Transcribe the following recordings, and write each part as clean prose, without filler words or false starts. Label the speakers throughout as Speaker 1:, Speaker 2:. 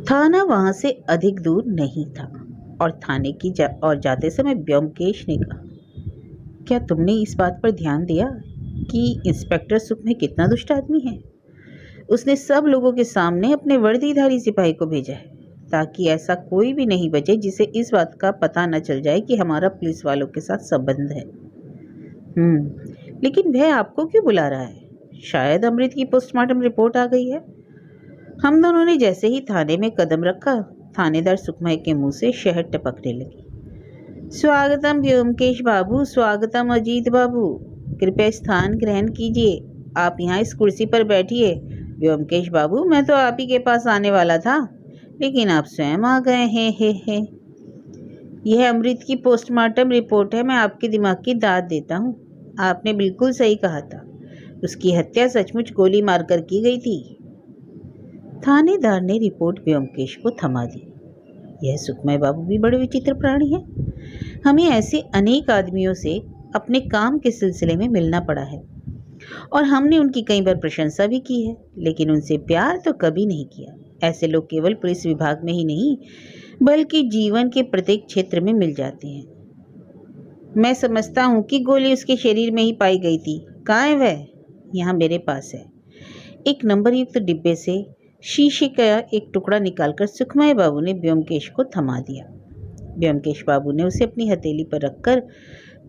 Speaker 1: थाना वहां से अधिक दूर नहीं था और थाने की और जाते समय ब्योमकेश ने कहा, क्या तुमने इस बात पर ध्यान दिया कि इंस्पेक्टर सुखमय कितना दुष्ट आदमी है? उसने सब लोगों के सामने अपने वर्दीधारी सिपाही को भेजा है ताकि ऐसा कोई भी नहीं बचे जिसे इस बात का पता न चल जाए कि हमारा पुलिस वालों के साथ संबंध है। लेकिन वह आपको क्यों बुला रहा है? शायद अमृत की पोस्टमार्टम रिपोर्ट आ गई है। हम दोनों ने जैसे ही थाने में कदम रखा, थानेदार सुखमय के मुंह से शहद टपकने लगी। स्वागतम ब्योमकेश बाबू, स्वागतम अजीत बाबू, कृपया स्थान ग्रहण कीजिए। आप यहाँ इस कुर्सी पर बैठिए। ब्योमकेश बाबू, मैं तो आप ही के पास आने वाला था, लेकिन आप स्वयं आ गए हैं। हे। यह अमृत की पोस्टमार्टम रिपोर्ट है। मैं आपके दिमाग की दाद देता हूँ। आपने बिल्कुल सही कहा था, उसकी हत्या सचमुच गोली मारकर की गई थी। थानेदार ने रिपोर्ट ब्योमकेश को थमा दी। यह सुखमय बाबू भी बड़े विचित्र प्राणी है। हमें ऐसे अनेक आदमियों से अपने काम के सिलसिले में मिलना पड़ा है और हमने उनकी कई बार प्रशंसा भी की है, लेकिन उनसे प्यार तो कभी नहीं किया। ऐसे लोग केवल पुलिस विभाग में ही नहीं बल्कि जीवन के प्रत्येक क्षेत्र में मिल जाते हैं। मैं समझता हूँ कि गोली उसके शरीर में ही पाई गई थी। कहाँ है वह? यहाँ मेरे पास है। एक नंबर युक्त डिब्बे से शीशे का एक टुकड़ा निकालकर सुखमय बाबू ने ब्योमकेश को थमा दिया। ब्योमकेश बाबू ने उसे अपनी हथेली पर रखकर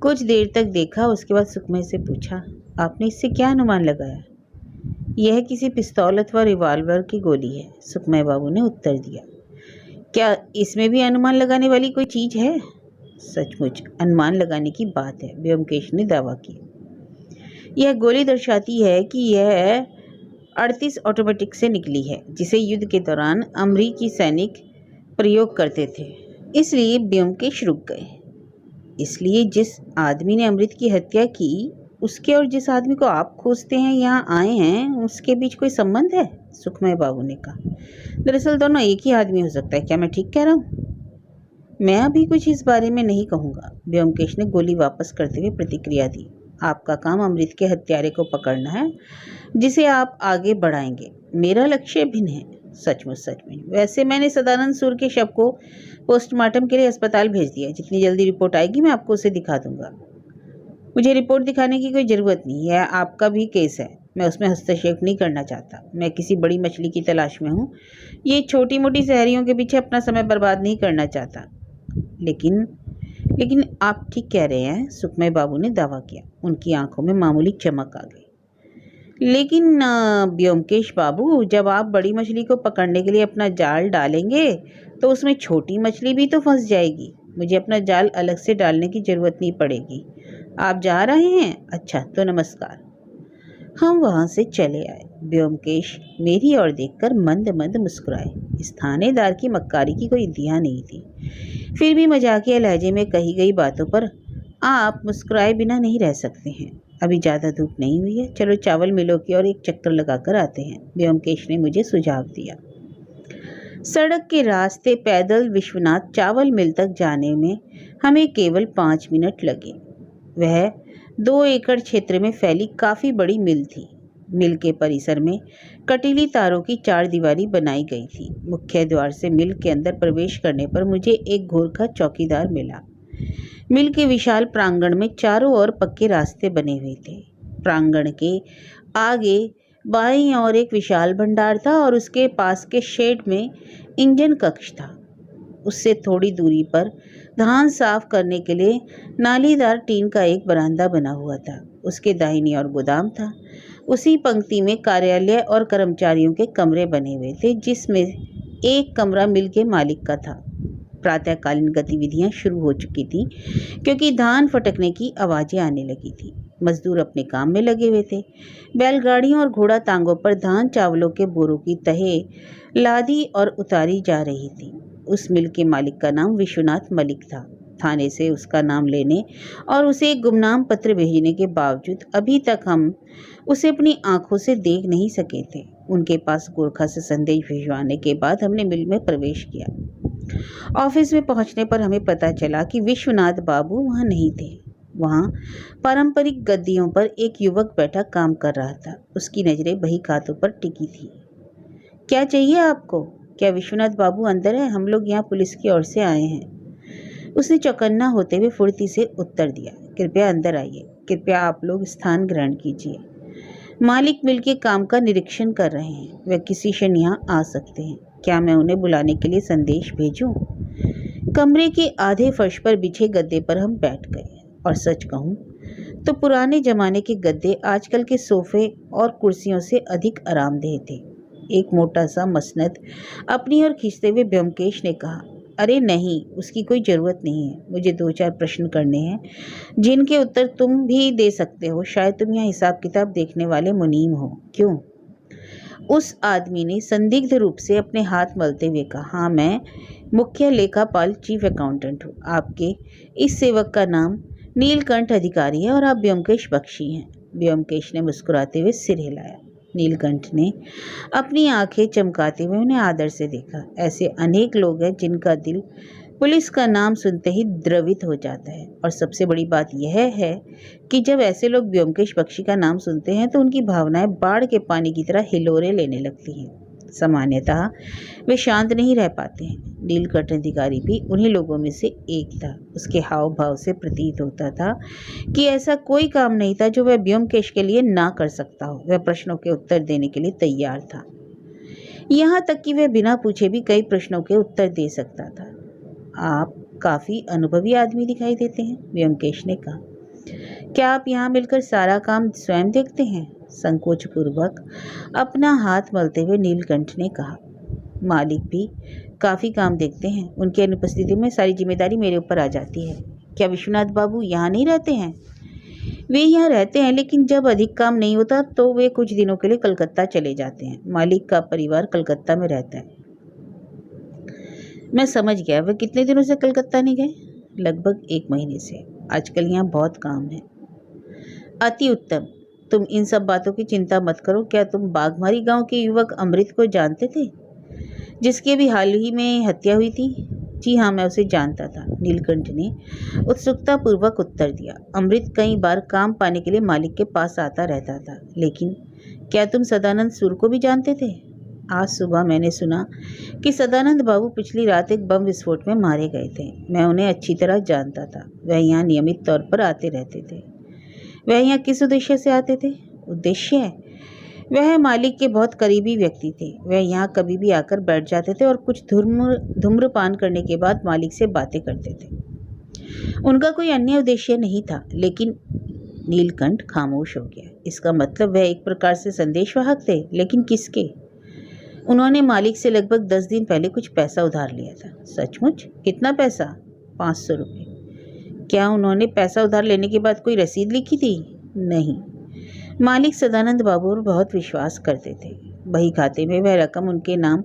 Speaker 1: कुछ देर तक देखा। उसके बाद सुखमय से पूछा, आपने इससे क्या अनुमान लगाया? यह किसी पिस्तौल अथवा रिवॉल्वर की गोली है, सुखमय बाबू ने उत्तर दिया। क्या इसमें भी अनुमान लगाने वाली कोई चीज है? सचमुच अनुमान लगाने की बात है, ब्योमकेश ने दावा किया। यह गोली दर्शाती है कि यह 38 ऑटोमेटिक से निकली है, जिसे युद्ध के दौरान अमरीकी सैनिक प्रयोग करते थे। इसलिए ब्योमकेश रुक गए। इसलिए जिस आदमी ने अमृत की हत्या की, उसके और जिस आदमी को आप खोजते हैं यहाँ आए हैं, उसके बीच कोई संबंध है? सुखमय बाबू ने कहा। दरअसल दोनों एक ही आदमी हो सकता है। क्या मैं ठीक कह रहा हूँ? मैं अभी कुछ इस बारे में नहीं कहूँगा, ब्योमकेश ने गोली वापस करते हुए प्रतिक्रिया दी। आपका काम अमृत के हत्यारे को पकड़ना है, जिसे आप आगे बढ़ाएंगे। मेरा लक्ष्य भिन्न है। सचमुच। वैसे मैंने सदानंद सूर के शव को पोस्टमार्टम के लिए अस्पताल भेज दिया। जितनी जल्दी रिपोर्ट आएगी मैं आपको उसे दिखा दूंगा। मुझे रिपोर्ट दिखाने की कोई ज़रूरत नहीं है। आपका भी केस है, मैं उसमें हस्तक्षेप नहीं करना चाहता। मैं किसी बड़ी मछली की तलाश में हूँ। ये छोटी मोटी शहरियों के पीछे अपना समय बर्बाद नहीं करना चाहता। लेकिन आप ठीक कह रहे हैं, सुखमय बाबू ने दावा किया। उनकी आंखों में मामूली चमक आ गई। लेकिन ब्योमकेश बाबू, जब आप बड़ी मछली को पकड़ने के लिए अपना जाल डालेंगे तो उसमें छोटी मछली भी तो फंस जाएगी। मुझे अपना जाल अलग से डालने की जरूरत नहीं पड़ेगी। आप जा रहे हैं? अच्छा, तो नमस्कार। हम वहां से चले आए। ब्योमकेश मेरी ओर देखकर मंद मंद मुस्कुराए। इस थानेदार की मक्कारी की कोई इंतहा नहीं थी। फिर भी मजाकिया लहजे में कही गई बातों पर आप मुस्कुराए बिना नहीं रह सकते हैं। अभी ज़्यादा धूप नहीं हुई है, चलो चावल मिलों की ओर एक चक्कर लगाकर आते हैं, ब्योमकेश ने मुझे सुझाव दिया। सड़क के रास्ते पैदल विश्वनाथ चावल मिल तक जाने में हमें केवल 5 मिनट लगे। वह 2 एकड़ क्षेत्र में फैली काफ़ी बड़ी मिल थी। मिल के परिसर में कटीली तारों की 4 दीवारी बनाई गई थी। मुख्य द्वार से मिल के अंदर प्रवेश करने पर मुझे एक गोरखा चौकीदार मिला। मिल के विशाल प्रांगण में चारों ओर पक्के रास्ते बने हुए थे। प्रांगण के आगे बाईं ओर एक विशाल भंडार था और उसके पास के शेड में इंजन कक्ष था। उससे थोड़ी दूरी पर धान साफ करने के लिए नालीदार टीन का एक बरामदा बना हुआ था। उसके दाहिनी ओर गोदाम था। उसी पंक्ति में कार्यालय और कर्मचारियों के कमरे बने हुए थे, जिसमें एक कमरा मिल के मालिक का था। प्रातःकालीन गतिविधियां शुरू हो चुकी थी क्योंकि धान फटकने की आवाजें आने लगी थी। मजदूर अपने काम में लगे हुए थे। बैलगाड़ियों और घोड़ा तांगों पर धान चावलों के बोरों की तहें लादी और उतारी जा रही थी। उस मिल के मालिक का नाम विश्वनाथ मलिक था। थाने से उसका नाम लेने और उसे एक गुमनाम पत्र भेजने के बावजूद अभी तक हम उसे अपनी आंखों से देख नहीं सके थे। उनके पास गोरखा से संदेश भिजवाने के बाद हमने मिल में प्रवेश किया। ऑफिस में पहुंचने पर हमें पता चला कि विश्वनाथ बाबू वहां नहीं थे। वहां पारंपरिक गद्दियों पर एक युवक बैठा काम कर रहा था। उसकी नजरें बही खातों पर टिकी थी। क्या चाहिए आपको? क्या विश्वनाथ बाबू अंदर है? हम लोग यहाँ पुलिस की ओर से आए हैं। उसने चौकन्ना होते हुए फुर्ती से उत्तर दिया। कृपया अंदर आइए। कृपया आप लोग स्थान ग्रहण कीजिए। मालिक मिलके काम का निरीक्षण कर रहे हैं। वे किसी क्षण यहाँ आ सकते हैं। क्या मैं उन्हें बुलाने के लिए संदेश भेजूं? कमरे के आधे फर्श पर बिछे गद्दे पर हम बैठ गए और सच कहूं तो पुराने जमाने के गद्दे आजकल के सोफे और कुर्सियों से अधिक आरामदेह थे। एक मोटा सा मसनद अपनी ओर खींचते हुए ब्योमकेश ने कहा, अरे नहीं, उसकी कोई ज़रूरत नहीं है। मुझे 2-4 प्रश्न करने हैं जिनके उत्तर तुम भी दे सकते हो। शायद तुम यहाँ हिसाब किताब देखने वाले मुनीम हो। क्यों? उस आदमी ने संदिग्ध रूप से अपने हाथ मलते हुए कहा, हाँ, मैं मुख्य लेखापाल चीफ अकाउंटेंट हूँ। आपके इस सेवक का नाम नीलकंठ अधिकारी है और आप ब्योमकेश बख्शी हैं। ब्योमकेश ने मुस्कुराते हुए सिर हिलाया। नीलकंठ ने अपनी आंखें चमकाते हुए उन्हें आदर से देखा। ऐसे अनेक लोग हैं जिनका दिल पुलिस का नाम सुनते ही द्रवित हो जाता है, और सबसे बड़ी बात यह है कि जब ऐसे लोग ब्योमकेश बख्शी का नाम सुनते हैं तो उनकी भावनाएं बाढ़ के पानी की तरह हिलोरे लेने लगती हैं। सामान्यतः वे शांत नहीं रह पाते हैं। नीलकंठ अधिकारी भी उन्हीं लोगों में से एक था। उसके हाव भाव से प्रतीत होता था कि ऐसा कोई काम नहीं था जो वह ब्योमकेश के लिए ना कर सकता हो। वह प्रश्नों के उत्तर देने के लिए तैयार था, यहाँ तक कि वह बिना पूछे भी कई प्रश्नों के उत्तर दे सकता था। आप काफ़ी अनुभवी आदमी दिखाई देते हैं, ब्योमकेश ने कहा। क्या आप यहाँ मिलकर सारा काम स्वयं देखते हैं? संकोचपूर्वक अपना हाथ मलते हुए नीलकंठ ने कहा, मालिक भी काफ़ी काम देखते हैं। उनकी अनुपस्थिति में सारी जिम्मेदारी मेरे ऊपर आ जाती है। क्या विश्वनाथ बाबू यहाँ नहीं रहते हैं? वे यहाँ रहते हैं, लेकिन जब अधिक काम नहीं होता तो वे कुछ दिनों के लिए कलकत्ता चले जाते हैं। मालिक का परिवार कलकत्ता में रहता है। मैं समझ गया। वे कितने दिनों से कलकत्ता नहीं गए? लगभग 1 महीने से। आजकल यहाँ बहुत काम है। अति उत्तम। तुम इन सब बातों की चिंता मत करो। क्या तुम बाघमारी गांव के युवक अमृत को जानते थे, जिसकी अभी हाल ही में हत्या हुई थी? जी हाँ, मैं उसे जानता था, नीलकंठ ने उत्सुकता पूर्वक उत्तर दिया। अमृत कई बार काम पाने के लिए मालिक के पास आता रहता था। लेकिन क्या तुम सदानंद सूर को भी जानते थे? आज सुबह मैंने सुना कि सदानंद बाबू पिछली रात एक बम विस्फोट में मारे गए थे। मैं उन्हें अच्छी तरह जानता था। वह यहाँ नियमित तौर पर आते रहते थे। वह यहाँ किस उद्देश्य से आते थे? उद्देश्य? वह मालिक के बहुत करीबी व्यक्ति थे। वह यहाँ कभी भी आकर बैठ जाते थे और कुछ धूम्रपान करने के बाद मालिक से बातें करते थे। उनका कोई अन्य उद्देश्य नहीं था। लेकिन नीलकंठ खामोश हो गया। इसका मतलब वह एक प्रकार से संदेशवाहक थे, लेकिन किसके? उन्होंने मालिक से लगभग 10 दिन पहले कुछ पैसा उधार लिया था। सचमुच? कितना पैसा? 500 रुपये। क्या उन्होंने पैसा उधार लेने के बाद कोई रसीद लिखी थी? नहीं। मालिक सदानंद बाबू पर बहुत विश्वास करते थे। बही खाते में वह रकम उनके नाम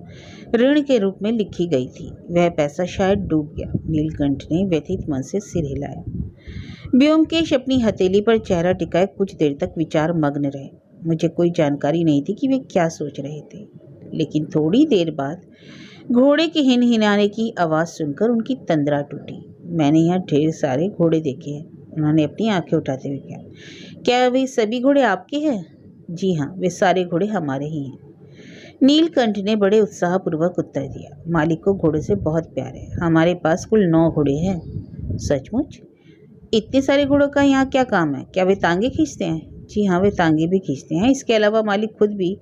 Speaker 1: ऋण के रूप में लिखी गई थी। वह पैसा शायद डूब गया। नीलकंठ ने व्यथित मन से सिर हिलाया। ब्योमकेश अपनी हथेली पर चेहरा टिकाए कुछ देर तक विचार मग्न रहे। मुझे कोई जानकारी नहीं थी कि वे क्या सोच रहे थे, लेकिन थोड़ी देर बाद घोड़े के हिनहिनाने की आवाज़ सुनकर उनकी तंद्रा टूटी। मैंने यहाँ ढेर सारे घोड़े देखे हैं, उन्होंने अपनी आंखें उठाते हुए कहा। क्या वे सभी घोड़े आपके हैं? जी हाँ, वे सारे घोड़े हमारे ही हैं, नीलकंठ ने बड़े उत्साहपूर्वक उत्तर दिया। मालिक को घोड़े से बहुत प्यार है। हमारे पास कुल 9 घोड़े हैं। सचमुच? इतने सारे घोड़ों का यहाँ क्या काम है? क्या वे तांगे खींचते हैं? जी हाँ, वे तांगे भी खींचते हैं। इसके अलावा मालिक खुद भी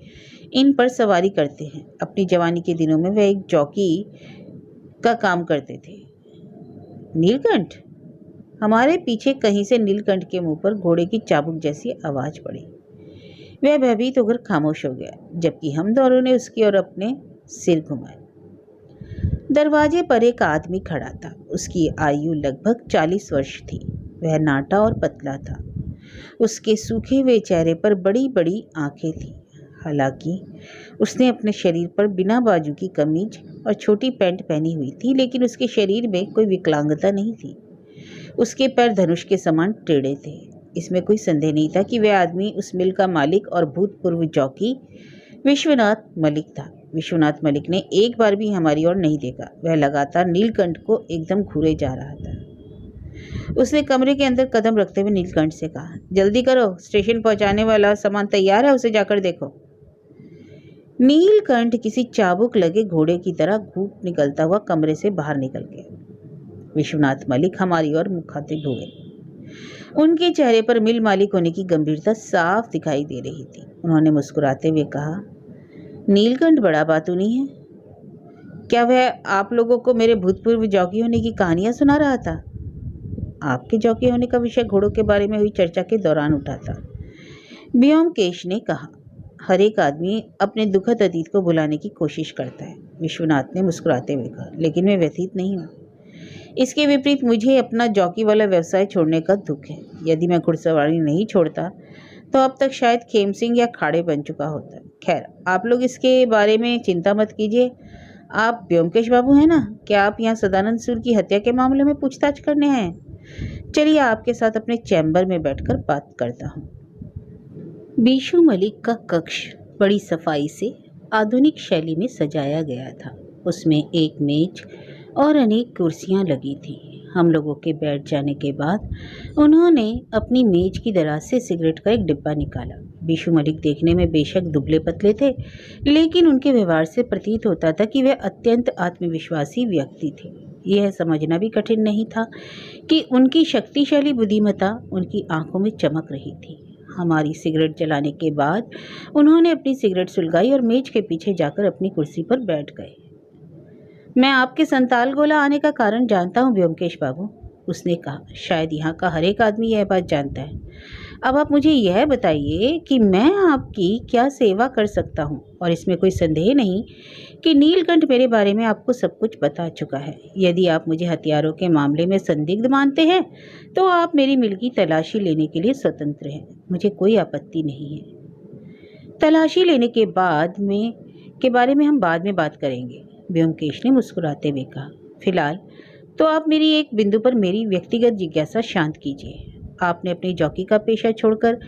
Speaker 1: इन पर सवारी करते हैं। अपनी जवानी के दिनों में वह एक जॉकी का काम करते थे। नीलकंठ? हमारे पीछे कहीं से नीलकंठ के मुंह पर घोड़े की चाबुक जैसी आवाज पड़ी। वह भयभीत होकर खामोश हो गया, जबकि हम दोनों ने उसकी ओर अपने सिर घुमाए। दरवाजे पर एक आदमी खड़ा था। उसकी आयु लगभग 40 वर्ष थी। वह नाटा और पतला था। उसके सूखे हुए चेहरे पर बड़ी बड़ी आंखें थीं। हालांकि उसने अपने शरीर पर बिना बाजू की कमीज और छोटी पैंट पहनी हुई थी, लेकिन उसके शरीर में कोई विकलांगता नहीं थी। उसके पैर धनुष के समान टेढ़े थे। इसमें कोई संदेह नहीं था कि वह आदमी उस मिल का मालिक और भूतपूर्व जॉकी विश्वनाथ मलिक था। विश्वनाथ मलिक ने एक बार भी हमारी ओर नहीं देखा। वह लगातार नीलकंठ को एकदम घूरे जा रहा था। उसने कमरे के अंदर कदम रखते हुए नीलकंठ से कहा, जल्दी करो, स्टेशन पहुंचाने वाला सामान तैयार है, उसे जाकर देखो। नीलकंठ किसी चाबुक लगे घोड़े की तरह घूट निकलता हुआ कमरे से बाहर निकल गया। विश्वनाथ मलिक हमारी ओर मुखातिब हुए। उनके चेहरे पर मिल मालिक होने की गंभीरता साफ दिखाई दे रही थी। उन्होंने मुस्कुराते हुए कहा, नीलकंठ बड़ा बातूनी है। क्या वह आप लोगों को मेरे भूतपूर्व जॉकी होने की कहानियां सुना रहा था? आपके जॉकी होने का विषय घोड़ों के बारे में हुई चर्चा के दौरान उठा था, व्योमकेश ने कहा। हर एक आदमी अपने दुखद अतीत को भुलाने की कोशिश करता है, विश्वनाथ ने मुस्कुराते हुए कहा, लेकिन मैं व्यथित नहीं हूँ। इसके विपरीत मुझे अपना जॉकी वाला व्यवसाय छोड़ने का दुख है। यदि मैं घुड़सवारी नहीं छोड़ता तो अब तक शायद खेम सिंह या खाड़े बन चुका होता। खैर, आप लोग इसके बारे में चिंता मत कीजिए। आप व्योमकेश बाबू हैं ना? क्या आप यहाँ सदानंद सूर की हत्या के मामले में पूछताछ करने आए हैं? चलिए आपके साथ अपने चैम्बर में बैठकर बात करता हूँ। बीशू मलिक का कक्ष बड़ी सफाई से आधुनिक शैली में सजाया गया था। उसमें एक मेज और अनेक कुर्सियां लगी थीं। हम लोगों के बैठ जाने के बाद उन्होंने अपनी मेज की दराज से सिगरेट का एक डिब्बा निकाला। बीशू मलिक देखने में बेशक दुबले पतले थे, लेकिन उनके व्यवहार से प्रतीत होता था कि वे अत्यंत आत्मविश्वासी व्यक्ति थे। यह समझना भी कठिन नहीं था कि उनकी शक्तिशाली बुद्धिमत्ता उनकी आंखों में चमक रही थी। हमारी सिगरेट जलाने के बाद उन्होंने अपनी सिगरेट सुलगाई और मेज के पीछे जाकर अपनी कुर्सी पर बैठ गए। मैं आपके संताल गोला आने का कारण जानता हूँ व्योमकेश बाबू, उसने कहा। शायद यहाँ का हर एक आदमी यह बात जानता है। अब आप मुझे यह बताइए कि मैं आपकी क्या सेवा कर सकता हूँ। और इसमें कोई संदेह नहीं कि नीलकंठ मेरे बारे में आपको सब कुछ बता चुका है। यदि आप मुझे हथियारों के मामले में संदिग्ध मानते हैं तो आप मेरी मिल की तलाशी लेने के लिए स्वतंत्र हैं। मुझे कोई आपत्ति नहीं है। तलाशी लेने के बारे में हम बाद में बात करेंगे, व्योमकेश ने मुस्कुराते हुए कहा। फिलहाल तो आप मेरी एक बिंदु पर मेरी व्यक्तिगत जिज्ञासा शांत कीजिए। आपने अपनी जॉकी का पेशा छोड़कर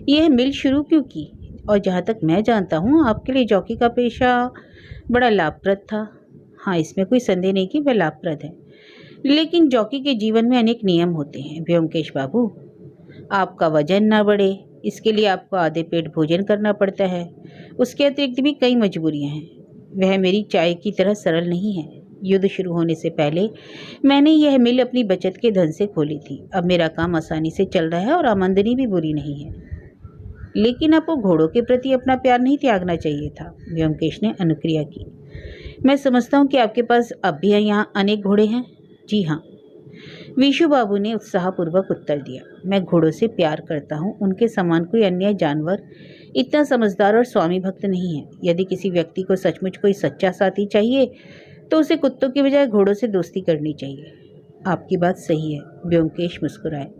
Speaker 1: यह मिल शुरू क्यों की? और जहाँ तक मैं जानता हूँ आपके लिए जॉकी का पेशा बड़ा लाभप्रद था। हाँ, इसमें कोई संदेह नहीं कि वह लाभप्रद है, लेकिन जॉकी के जीवन में अनेक नियम होते हैं व्योमकेश बाबू। आपका वजन ना बढ़े, इसके लिए आपको आधे पेट भोजन करना पड़ता है। उसके अतिरिक्त भी कई मजबूरियां हैं। वह मेरी चाय की तरह सरल नहीं है। युद्ध शुरू होने से पहले मैंने यह मिल अपनी बचत के धन से खोली थी। अब मेरा काम आसानी से चल रहा है और आमदनी भी बुरी नहीं है। लेकिन आपको घोड़ों के प्रति अपना प्यार नहीं त्यागना चाहिए था, व्योमकेश ने अनुक्रिया की। मैं समझता हूँ कि आपके पास अब भी यहाँ अनेक घोड़े हैं। जी हाँ, विशु बाबू ने उत्साहपूर्वक उत्तर दिया। मैं घोड़ों से प्यार करता हूँ। उनके समान कोई अन्य जानवर इतना समझदार और स्वामी भक्त नहीं है। यदि किसी व्यक्ति को सचमुच कोई सच्चा साथी चाहिए तो उसे कुत्तों की बजाय घोड़ों से दोस्ती करनी चाहिए। आपकी बात सही है, व्योमकेश मुस्कुराए।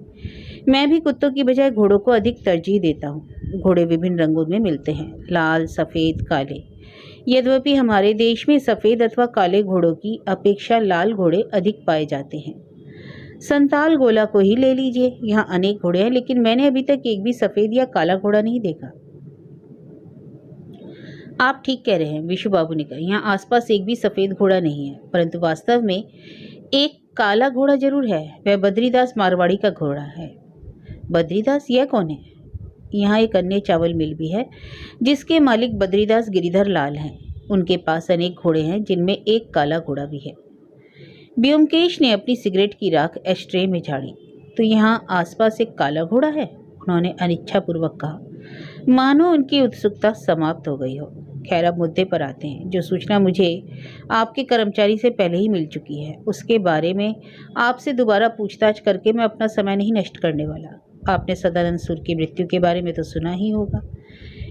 Speaker 1: मैं भी कुत्तों की बजाय घोड़ों को अधिक तरजीह देता हूँ। घोड़े विभिन्न रंगों में मिलते हैं, लाल, सफ़ेद, काले। यद्यपि हमारे देश में सफ़ेद अथवा काले घोड़ों की अपेक्षा लाल घोड़े अधिक पाए जाते हैं। संताल गोला को ही ले लीजिए, यहाँ अनेक घोड़े हैं, लेकिन मैंने अभी तक एक भी सफ़ेद या काला घोड़ा नहीं देखा। आप ठीक कह रहे हैं, विशु बाबू ने कहा। यहाँ आसपास एक भी सफ़ेद घोड़ा नहीं है, परंतु वास्तव में एक काला घोड़ा जरूर है। वह बद्रीदास मारवाड़ी का घोड़ा है। बद्रीदास, यह कौन है? यहाँ एक अन्य चावल मिल भी है जिसके मालिक बद्रीदास गिरिधर लाल हैं। उनके पास अनेक घोड़े हैं, जिनमें एक काला घोड़ा भी है। व्योमकेश ने अपनी सिगरेट की राख एस्ट्रे में झाड़ी। तो यहाँ आसपास एक काला घोड़ा है, उन्होंने अनिच्छापूर्वक कहा, मानो उनकी उत्सुकता समाप्त हो गई हो। खैर, अब मुद्दे पर आते हैं। जो सूचना मुझे आपके कर्मचारी से पहले ही मिल चुकी है, उसके बारे में आपसे दोबारा पूछताछ करके मैं अपना समय नहीं नष्ट करने वाला। आपने सदानंद सूर की मृत्यु के बारे में तो सुना ही होगा।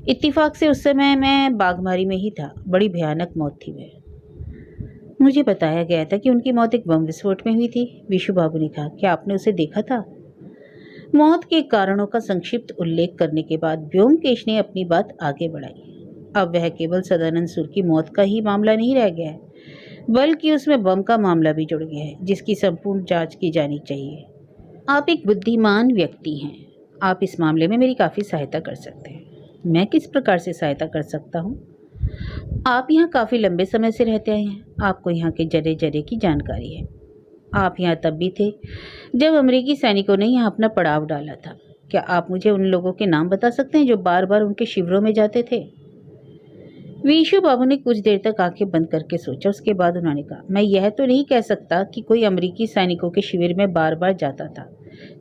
Speaker 1: इत्तेफाक से उस समय मैं बागमारी में ही था। बड़ी भयानक मौत थी वह। मुझे बताया गया था कि उनकी मौत एक बम विस्फोट में हुई थी, विशु बाबू ने कहा। क्या आपने उसे देखा था? मौत के कारणों का संक्षिप्त उल्लेख करने के बाद व्योमकेश ने अपनी बात आगे बढ़ाई। अब वह केवल सदानंद सूर की मौत का ही मामला नहीं रह गया है, बल्कि उसमें बम का मामला भी जुड़ गया है, जिसकी संपूर्ण जांच की जानी चाहिए। आप एक बुद्धिमान व्यक्ति हैं। आप इस मामले में मेरी काफ़ी सहायता कर सकते हैं। मैं किस प्रकार से सहायता कर सकता हूँ? आप यहाँ काफ़ी लंबे समय से रहते हैं, आपको यहाँ के जरे जरे की जानकारी है। आप यहाँ तब भी थे जब अमेरिकी सैनिकों ने यहाँ अपना पड़ाव डाला था। क्या आप मुझे उन लोगों के नाम बता सकते हैं जो बार बार उनके शिविरों में जाते थे? वीशु बाबू ने कुछ देर तक आंखें बंद करके सोचा। उसके बाद उन्होंने कहा, मैं यह तो नहीं कह सकता कि कोई अमेरिकी सैनिकों के शिविर में बार बार जाता था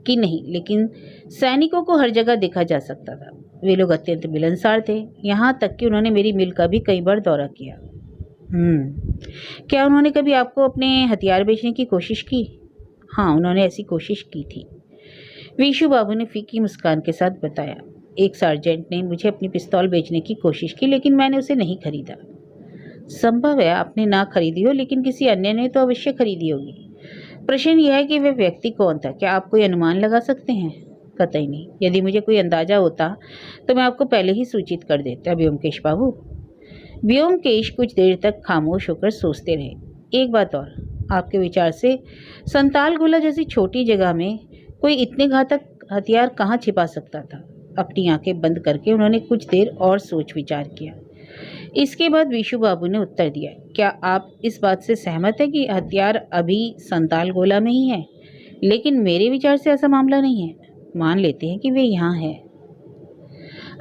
Speaker 1: कि नहीं, लेकिन सैनिकों को हर जगह देखा जा सकता था। वे लोग अत्यंत मिलनसार थे, यहाँ तक कि उन्होंने मेरी मिल का भी कई बार दौरा किया। क्या उन्होंने कभी आपको अपने हथियार बेचने की कोशिश की? हाँ, उन्होंने ऐसी कोशिश की थी, वीशु बाबू ने फीकी मुस्कान के साथ बताया। एक सार्जेंट ने मुझे अपनी पिस्तौल बेचने की कोशिश की, लेकिन मैंने उसे नहीं खरीदा। संभव है आपने ना खरीदी हो, लेकिन किसी अन्य ने तो अवश्य खरीदी होगी। प्रश्न यह है कि वह व्यक्ति कौन था? क्या आप कोई अनुमान लगा सकते हैं? कतई नहीं। यदि मुझे कोई अंदाजा होता तो मैं आपको पहले ही सूचित कर देता। व्योमकेश बाबू। व्योमकेश कुछ देर तक खामोश होकर सोचते रहे। एक बात और, आपके विचार से संताल गोला जैसी छोटी जगह में कोई इतने घातक हथियार कहाँ छिपा सकता था? अपनी आंखें बंद करके उन्होंने कुछ देर और सोच विचार किया। इसके बाद वीशु बाबू ने उत्तर दिया, क्या आप इस बात से सहमत है कि हथियार अभी संताल गोला में ही है? लेकिन मेरे विचार से ऐसा मामला नहीं है। मान लेते हैं कि वे यहाँ है।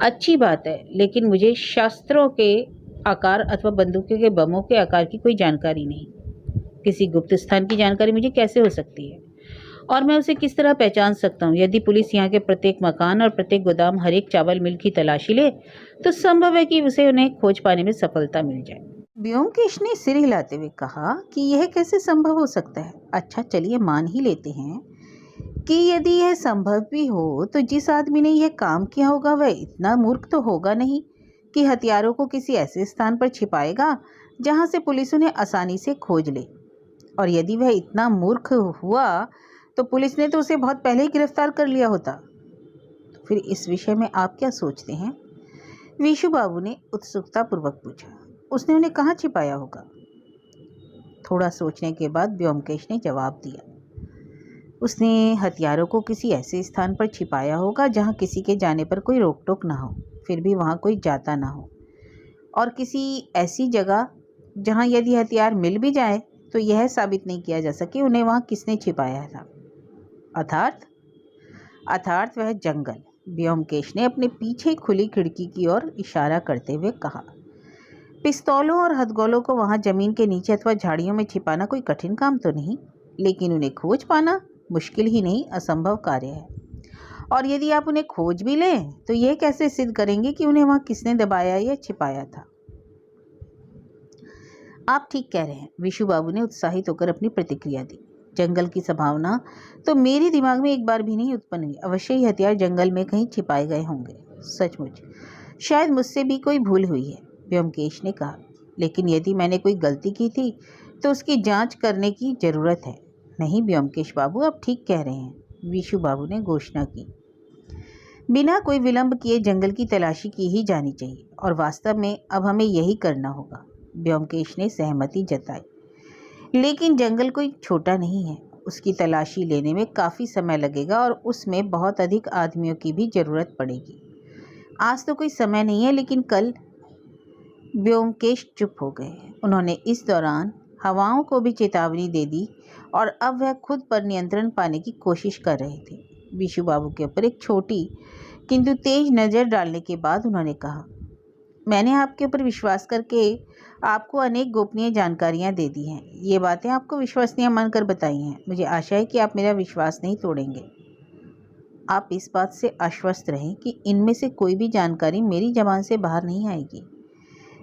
Speaker 1: अच्छी बात है, लेकिन मुझे शस्त्रों के आकार अथवा बंदूकों के बमों के आकार की कोई जानकारी नहीं। किसी गुप्त स्थान की जानकारी मुझे कैसे हो सकती है? और मैं उसे किस तरह पहचान सकता हूँ? यदि पुलिस यहाँ के प्रत्येक मकान और प्रत्येक गोदाम, हर एक चावल मिल की तलाशी ले, तो संभव है कि उसे उन्हें खोज पाने में सफलता मिल जाए। व्योमकेश ने सिर हिलाते हुए कहा कि यह कैसे संभव हो सकता है? अच्छा, चलिए मान ही लेते हैं कि यदि यह संभव भी हो, तो जिस आदमी ने यह काम किया होगा वह इतना मूर्ख तो होगा नहीं कि हथियारों को किसी ऐसे स्थान पर छिपाएगा जहाँ से पुलिस उन्हें आसानी से खोज ले। और यदि वह इतना मूर्ख हुआ तो पुलिस ने तो उसे बहुत पहले ही गिरफ्तार कर लिया होता। तो फिर इस विषय में आप क्या सोचते हैं? वीशु बाबू ने उत्सुकता पूर्वक पूछा। उसने उन्हें कहाँ छिपाया होगा? थोड़ा सोचने के बाद व्योमकेश ने जवाब दिया, उसने हथियारों को किसी ऐसे स्थान पर छिपाया होगा जहाँ किसी के जाने पर कोई रोक टोक ना हो, फिर भी वहाँ कोई जाता ना हो, और किसी ऐसी जगह जहाँ यदि हथियार मिल भी जाए तो यह साबित नहीं किया जा सके उन्हें वहाँ किसने छिपाया था। अर्थात वह जंगल। व्योमकेश ने अपने पीछे खुली खिड़की की ओर इशारा करते हुए कहा। पिस्तौलों और हथगोलों को वहां जमीन के नीचे अथवा झाड़ियों में छिपाना कोई कठिन काम तो नहीं, लेकिन उन्हें खोज पाना मुश्किल ही नहीं, असंभव कार्य है। और यदि आप उन्हें खोज भी लें तो यह कैसे सिद्ध करेंगे कि उन्हें वहां किसने दबाया या छिपाया था? आप ठीक कह रहे हैं, विशु बाबू ने उत्साहित होकर अपनी प्रतिक्रिया दी। जंगल की संभावना तो मेरे दिमाग में एक बार भी नहीं उत्पन्न हुई। अवश्य ही हथियार जंगल में कहीं छिपाए गए होंगे। सचमुच, शायद मुझसे भी कोई भूल हुई है, व्योमकेश ने कहा। लेकिन यदि मैंने कोई गलती की थी तो उसकी जांच करने की जरूरत है। नहीं व्योमकेश बाबू, आप ठीक कह रहे हैं, विशु बाबू ने घोषणा की। बिना कोई विलंब किए जंगल की तलाशी की ही जानी चाहिए, और वास्तव में अब हमें यही करना होगा। व्योमकेश ने सहमति जताई। लेकिन जंगल कोई छोटा नहीं है, उसकी तलाशी लेने में काफ़ी समय लगेगा और उसमें बहुत अधिक आदमियों की भी ज़रूरत पड़ेगी। आज तो कोई समय नहीं है, लेकिन कल। व्योमकेश चुप हो गए। उन्होंने इस दौरान हवाओं को भी चेतावनी दे दी और अब वह खुद पर नियंत्रण पाने की कोशिश कर रहे थे। विशु बाबू के ऊपर एक छोटी किंतु तेज नज़र डालने के बाद उन्होंने कहा, मैंने आपके ऊपर विश्वास करके आपको अनेक गोपनीय जानकारियां दे दी हैं। ये बातें आपको विश्वसनीय मानकर बताई हैं। मुझे आशा है कि आप मेरा विश्वास नहीं तोड़ेंगे। आप इस बात से आश्वस्त रहें कि इनमें से कोई भी जानकारी मेरी ज़बान से बाहर नहीं आएगी।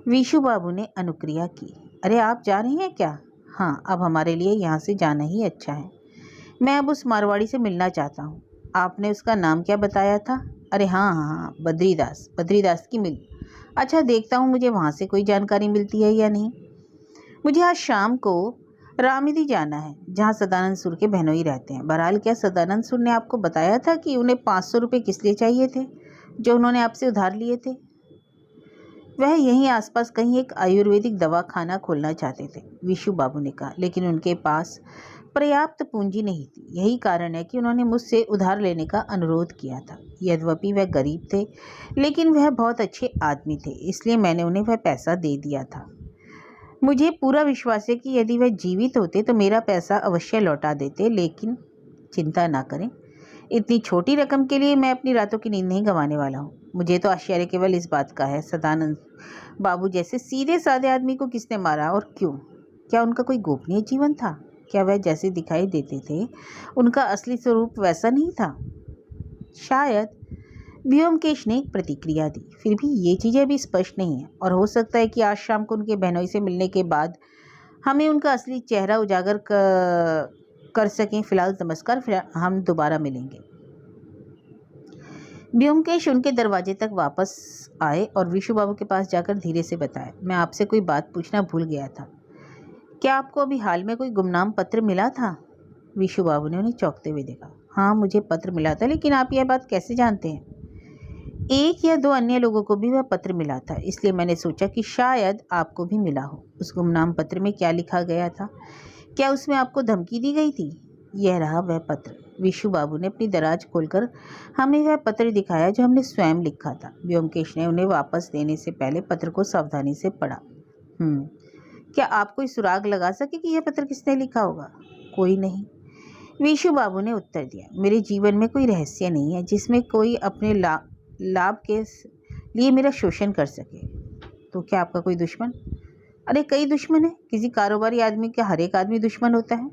Speaker 1: विशु बाबू ने अनुक्रिया की। अरे, आप जा रही हैं क्या? हाँ, अब हमारे लिए यहाँ से जाना ही अच्छा है। मैं अब उस मारवाड़ी से मिलना चाहता हूँ। आपने उसका नाम क्या बताया था? अरे हाँ, बद्रीदास की मिल। अच्छा, देखता हूँ मुझे वहाँ से कोई जानकारी मिलती है या नहीं। मुझे आज शाम को रामिदी जाना है, जहाँ सदानंद सुर के बहनोई रहते हैं। बहरहाल, क्या सदानंद सुर ने आपको बताया था कि उन्हें 500 रुपये किस लिए चाहिए थे जो उन्होंने आपसे उधार लिए थे? वह यहीं आसपास कहीं एक आयुर्वेदिक दवाखाना खोलना चाहते थे, विशु बाबू ने कहा, लेकिन उनके पास पर्याप्त पूंजी नहीं थी। यही कारण है कि उन्होंने मुझसे उधार लेने का अनुरोध किया था। यद्यपि वह गरीब थे, लेकिन वह बहुत अच्छे आदमी थे, इसलिए मैंने उन्हें वह पैसा दे दिया था। मुझे पूरा विश्वास है कि यदि वह जीवित होते तो मेरा पैसा अवश्य लौटा देते, लेकिन चिंता ना करें, इतनी छोटी रकम के लिए मैं अपनी रातों की नींद नहीं गंवाने वाला हूँ। मुझे तो आश्चर्य केवल इस बात का है, सदानंद बाबू जैसे सीधे साधे आदमी को किसने मारा और क्यों? क्या उनका कोई गोपनीय जीवन था? क्या वह जैसे दिखाई देते थे उनका असली स्वरूप वैसा नहीं था? शायद। व्योमकेश ने एक प्रतिक्रिया दी। फिर भी ये चीज़ें अभी स्पष्ट नहीं है और हो सकता है कि आज शाम को उनके बहनोई से मिलने के बाद हमें उनका असली चेहरा उजागर कर सकें। फिलहाल नमस्कार, फिर हम दोबारा मिलेंगे। व्योमकेश उनके दरवाजे तक वापस आए और विशु बाबू के पास जाकर धीरे से बताया, मैं आपसे कोई बात पूछना भूल गया था। क्या आपको अभी हाल में कोई गुमनाम पत्र मिला था? विशु बाबू ने उन्हें चौंकते हुए देखा। हाँ, मुझे पत्र मिला था, लेकिन आप यह बात कैसे जानते हैं? एक या दो अन्य लोगों को भी वह पत्र मिला था, इसलिए मैंने सोचा कि शायद आपको भी मिला हो। उस गुमनाम पत्र में क्या लिखा गया था? क्या उसमें आपको धमकी दी गई थी? यह रहा वह पत्र। विशु बाबू ने अपनी दराज खोलकर हमें वह पत्र दिखाया जो हमने स्वयं लिखा था। व्योमकेश ने उन्हें वापस देने से पहले पत्र को सावधानी से पढ़ा। क्या आप कोई सुराग लगा सके कि यह पत्र किसने लिखा होगा? कोई नहीं, विशु बाबू ने उत्तर दिया। मेरे जीवन में कोई रहस्य नहीं है जिसमें कोई अपने लाभ के लिए मेरा शोषण कर सके। तो क्या आपका कोई दुश्मन? अरे कई दुश्मन है। किसी कारोबारी आदमी का हर एक आदमी दुश्मन होता है।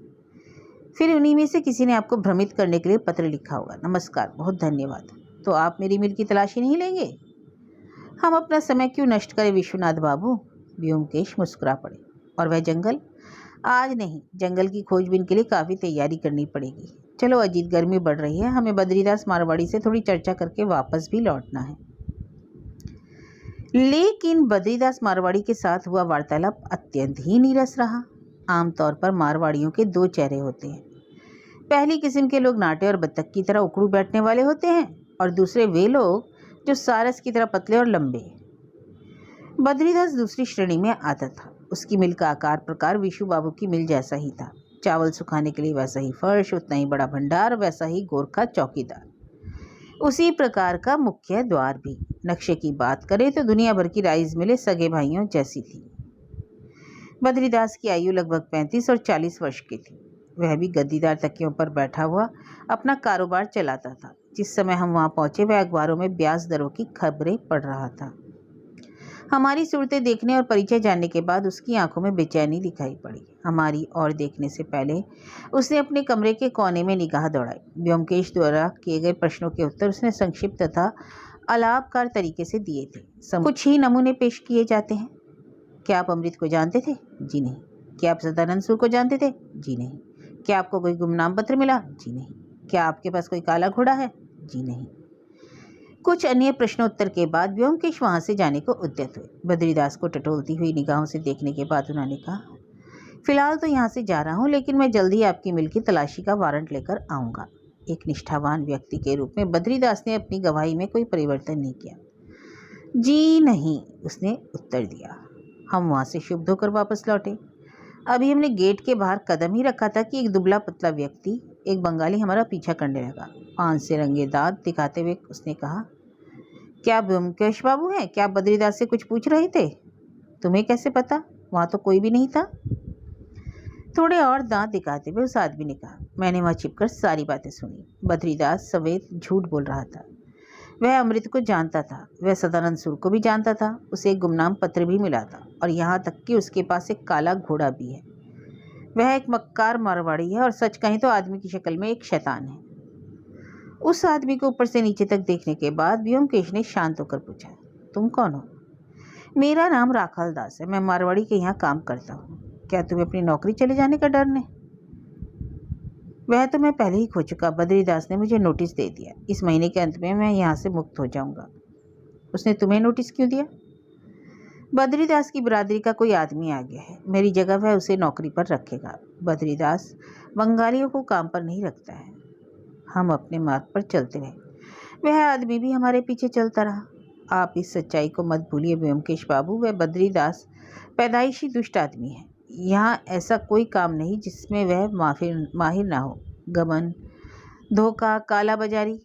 Speaker 1: फिर उन्हीं में से किसी ने आपको भ्रमित करने के लिए पत्र लिखा होगा। नमस्कार, बहुत धन्यवाद। तो आप मेरी मिल की तलाशी नहीं लेंगे? हम अपना समय क्यों नष्ट करें विश्वनाथ बाबू? व्योमकेश मुस्कुरा पड़े। और वह जंगल? आज नहीं, जंगल की खोजबीन के लिए काफ़ी तैयारी करनी पड़ेगी। चलो अजीत, गर्मी बढ़ रही है, हमें बद्रीदास मारवाड़ी से थोड़ी चर्चा करके वापस भी लौटना है। लेकिन बद्रीदास मारवाड़ी के साथ हुआ वार्तालाप अत्यंत ही नीरस रहा। आमतौर पर मारवाड़ियों के दो चेहरे होते हैं। पहली किस्म के लोग नाटे और बत्तख की तरह उकड़ू बैठने वाले होते हैं और दूसरे वे लोग जो सारस की तरह पतले और लंबे। बद्रीदास दूसरी श्रेणी में आता था। उसकी मिल का आकार प्रकार विशु बाबू की मिल जैसा ही था। चावल सुखाने के लिए वैसा ही फर्श, उतना ही बड़ा भंडार, वैसा ही गोरखा चौकीदार, उसी प्रकार का मुख्य द्वार भी। नक्शे की बात करें तो दुनिया भर की राइस मिलें सगे भाइयों जैसी थी। बद्रीदास की आयु लगभग 35 और 40 वर्ष की थी। वह भी गद्दीदार तकियों पर बैठा हुआ अपना कारोबार चलाता था। जिस समय हम वहां पहुंचे वह अखबारों में ब्याज दरों की खबरें पढ़ रहा था। हमारी सूरतें देखने और परिचय जानने के बाद उसकी आंखों में बेचैनी दिखाई पड़ी। हमारी ओर देखने से पहले उसने अपने कमरे के कोने में निगाह दौड़ाई। व्योमकेश द्वारा किए गए प्रश्नों के उत्तर उसने संक्षिप्त तथा अलापकार तरीके से दिए थे। कुछ ही नमूने पेश किए जाते हैं। क्या आप अमृत को जानते थे? जी नहीं। क्या आप सदानंद सूर को जानते थे? जी नहीं। क्या आपको कोई गुमनाम पत्र मिला? जी नहीं। क्या आपके पास कोई काला घोड़ा है? जी नहीं। कुछ अन्य प्रश्नोत्तर के बाद व्योमकेश वहां से जाने को उद्यत हुए। बद्रीदास को टटोलती हुई निगाहों से देखने के बाद उन्होंने कहा, फिलहाल तो यहाँ से जा रहा हूँ, लेकिन मैं जल्द ही आपकी मिल की तलाशी का वारंट लेकर आऊँगा। एक निष्ठावान व्यक्ति के रूप में बद्रीदास ने अपनी गवाही में कोई परिवर्तन नहीं किया। जी नहीं, उसने उत्तर दिया। हम वहाँ से शुभ होकर वापस लौटे। अभी हमने गेट के बाहर कदम ही रखा था कि एक दुबला पतला व्यक्ति, एक बंगाली, हमारा पीछा करने लगा। पान से रंगे दांत दिखाते हुए उसने कहा, क्या व्योमकेश बाबू हैं? क्या आप बद्रीदास से कुछ पूछ रहे थे? तुम्हें कैसे पता? वहाँ तो कोई भी नहीं था। थोड़े और दांत दिखाते हुए उस आदमी ने कहा, मैंने वहाँ छिपकर सारी बातें सुनी। बद्रीदास सवेत झूठ बोल रहा था। वह अमृत को जानता था, वह सदानंद सूर को भी जानता था। उसे एक गुमनाम पत्र भी मिला था और यहाँ तक कि उसके पास एक काला घोड़ा भी है। वह एक मक्कार मारवाड़ी है और सच कहें तो आदमी की शक्ल में एक शैतान है। उस आदमी को ऊपर से नीचे तक देखने के बाद व्योमकेश ने शांत होकर पूछा, तुम कौन हो? मेरा नाम राखाल दास है, मैं मारवाड़ी के यहाँ काम करता हूँ। क्या तुम्हें अपनी नौकरी चले जाने का डर नहीं? वह तो मैं पहले ही खो चुका। बद्रीदास ने मुझे नोटिस दे दिया। इस महीने के अंत में मैं यहाँ से मुक्त हो जाऊँगा। उसने तुम्हें नोटिस क्यों दिया? बद्रीदास की बिरादरी का कोई आदमी आ गया है, मेरी जगह वह उसे नौकरी पर रखेगा। बद्रीदास बंगालियों को काम पर नहीं रखता है। हम अपने मार्ग पर चलते रहे। वह आदमी भी हमारे पीछे चलता रहा। आप इस सच्चाई को मत भूलिए व्योमकेश बाबू, वह बद्रीदास पैदाइशी दुष्ट आदमी है। यहाँ ऐसा कोई काम नहीं जिसमें वह माहिर ना हो। गबन, धोखा, काला बाजारी।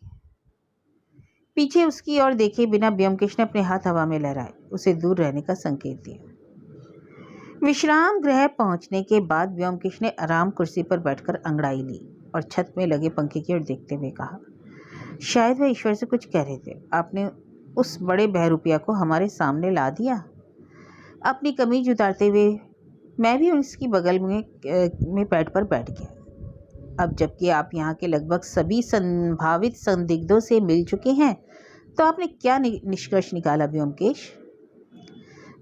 Speaker 1: पीछे उसकी ओर देखे बिना व्योमकेश ने अपने हाथ हवा में लहराए, उसे दूर रहने का संकेत दिया। विश्राम गृह पहुंचने के बाद व्योमकेश ने आराम कुर्सी पर बैठकर अंगड़ाई ली और छत में लगे पंखे की ओर देखते हुए कहा, शायद वह ईश्वर से कुछ कह रहे थे। आपने उस बड़े बहरूपिया को हमारे सामने ला दिया। अपनी कमीज उतारते हुए मैं भी उसकी बगल में पैड पर बैठ गया। अब जबकि आप यहाँ के लगभग सभी संभावित संदिग्धों से मिल चुके हैं, तो आपने क्या निष्कर्ष निकाला व्योमकेश?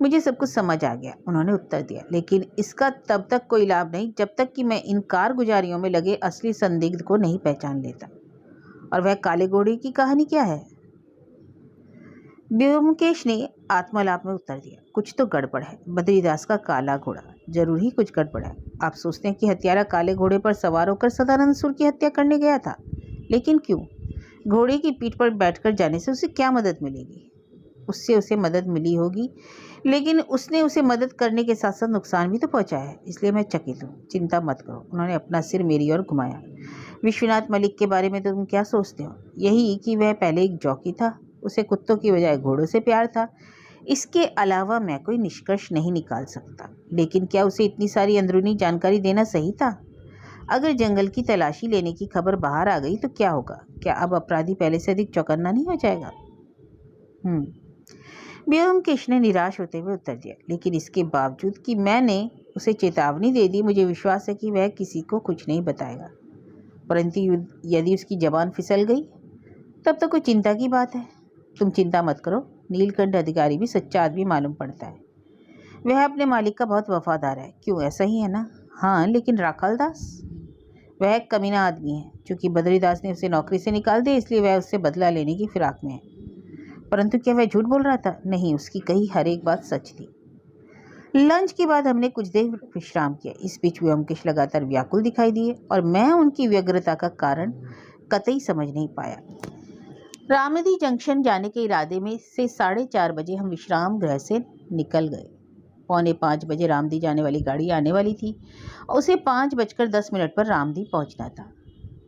Speaker 1: मुझे सब कुछ समझ आ गया, उन्होंने उत्तर दिया, लेकिन इसका तब तक कोई लाभ नहीं जब तक कि मैं इन कारगुजारियों में लगे असली संदिग्ध को नहीं पहचान लेता। और वह काले घोड़े की कहानी क्या है? व्योमकेश ने आत्मलाप में उत्तर दिया, कुछ तो गड़बड़ है। बद्रीदास का काला घोड़ा, जरूर ही कुछ गड़बड़ है। आप सोचते हैं कि हत्यारा काले घोड़े पर सवार होकर सदानंद सुर की हत्या करने गया था, लेकिन क्यों? घोड़े की पीठ पर बैठकर जाने से उसे क्या मदद मिलेगी? उससे उसे मदद मिली होगी, लेकिन उसने उसे मदद करने के साथ साथ नुकसान भी तो पहुंचाया है, इसलिए मैं चकित हूँ। चिंता मत करो। उन्होंने अपना सिर मेरी ओर घुमाया। विश्वनाथ मलिक के बारे में तो तुम क्या सोचते हो? यही कि वह पहले एक जॉकी था, उसे कुत्तों की बजाय घोड़ों से प्यार था। इसके अलावा मैं कोई निष्कर्ष नहीं निकाल सकता। लेकिन क्या उसे इतनी सारी अंदरूनी जानकारी देना सही था? अगर जंगल की तलाशी लेने की खबर बाहर आ गई तो क्या होगा? क्या अब अपराधी पहले से अधिक चौकन्ना नहीं हो जाएगा? व्योमकेश ने निराश होते हुए उत्तर दिया, लेकिन इसके बावजूद कि मैंने उसे चेतावनी दे दी, मुझे विश्वास है कि वह किसी को कुछ नहीं बताएगा। परंतु यदि उसकी जबान फिसल गई तब तो कोई चिंता की बात है। तुम चिंता मत करो, नीलकंठ अधिकारी भी सच्चा आदमी मालूम पड़ता है। वह अपने मालिक का बहुत वफादार है। क्यों, ऐसा ही है ना? हाँ, लेकिन राखाल दास, वह एक कमीना आदमी है। चूंकि बद्रीदास ने उसे नौकरी से निकाल दिया, इसलिए वह उससे बदला लेने की फिराक में है। परंतु क्या वह झूठ बोल रहा था? नहीं, उसकी कही हर एक बात सच थी। लंच के बाद हमने कुछ देर विश्राम किया। इस बीच व्योमकेश लगातार व्याकुल दिखाई दिए और मैं उनकी व्यग्रता का कारण कतई समझ नहीं पाया। रामदी जंक्शन जाने के इरादे में से 4:30 बजे हम विश्राम गृह से निकल गए। 4:45 बजे रामदी जाने वाली गाड़ी आने वाली थी और उसे 5:10 पर रामदी पहुंचना था।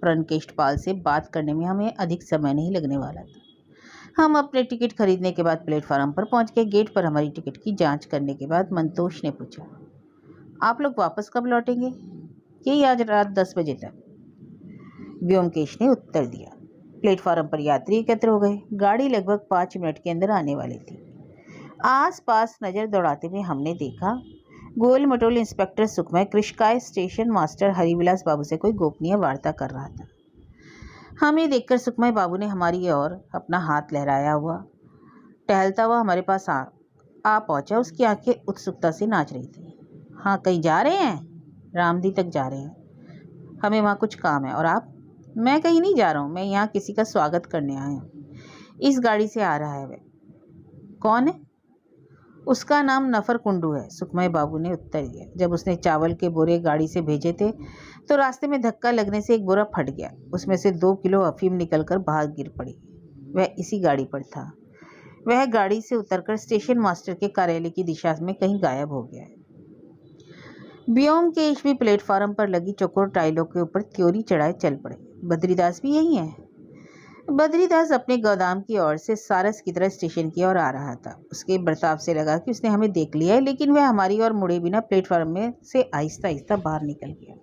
Speaker 1: प्रणकेशपाल से बात करने में हमें अधिक समय नहीं लगने वाला था। हम अपने टिकट खरीदने के बाद प्लेटफार्म पर पहुंच गए। गेट पर हमारी टिकट की जांच करने के बाद मंतोष ने पूछा, आप लोग वापस कब लौटेंगे? यही आज रात 10 बजे तक, व्योमकेश ने उत्तर दिया। प्लेटफार्म पर यात्री एकत्र हो गए। गाड़ी लगभग 5 मिनट के अंदर आने वाली थी। आसपास नजर दौड़ाते हुए हमने देखा गोल मटोल इंस्पेक्टर सुखमय कृष्णकाय स्टेशन मास्टर हरिविलास बाबू से कोई गोपनीय वार्ता कर रहा था। हमें देखकर सुखमय बाबू ने हमारी ओर अपना हाथ लहराया हुआ टहलता हुआ हमारे पास आ पहुंचा। उसकी आंखें उत्सुकता से नाच रही थी। हाँ, कहीं जा रहे हैं? रामदी तक जा रहे हैं, हमें वहाँ कुछ काम है। और आप? मैं कहीं नहीं जा रहा हूँ, मैं यहाँ किसी का स्वागत करने आया हूँ। इस गाड़ी से आ रहा है। वह कौन है? उसका नाम नफर कुंडू है, सुखमय बाबू ने उत्तर दिया। जब उसने चावल के बोरे गाड़ी से भेजे थे तो रास्ते में धक्का लगने से एक बोरा फट गया। उसमें से 2 किलो अफीम निकलकर बाहर गिर पड़ी। वह इसी गाड़ी पर था। वह गाड़ी से उतरकर स्टेशन मास्टर के कार्यालय की दिशा में कहीं गायब हो गया है। व्योमकेश भी प्लेटफार्म पर लगी चौकोर टाइलों के ऊपर त्योरी चढ़ाए चल पड़े। बद्रीदास भी यही है। बद्रीदास अपने गोदाम की ओर से सारस की तरह स्टेशन की ओर आ रहा था। उसके बर्ताव से लगा कि उसने हमें देख लिया है, लेकिन वह हमारी ओर मुड़े बिना प्लेटफार्म में से आहिस्ता आहिस्ता बाहर निकल गया।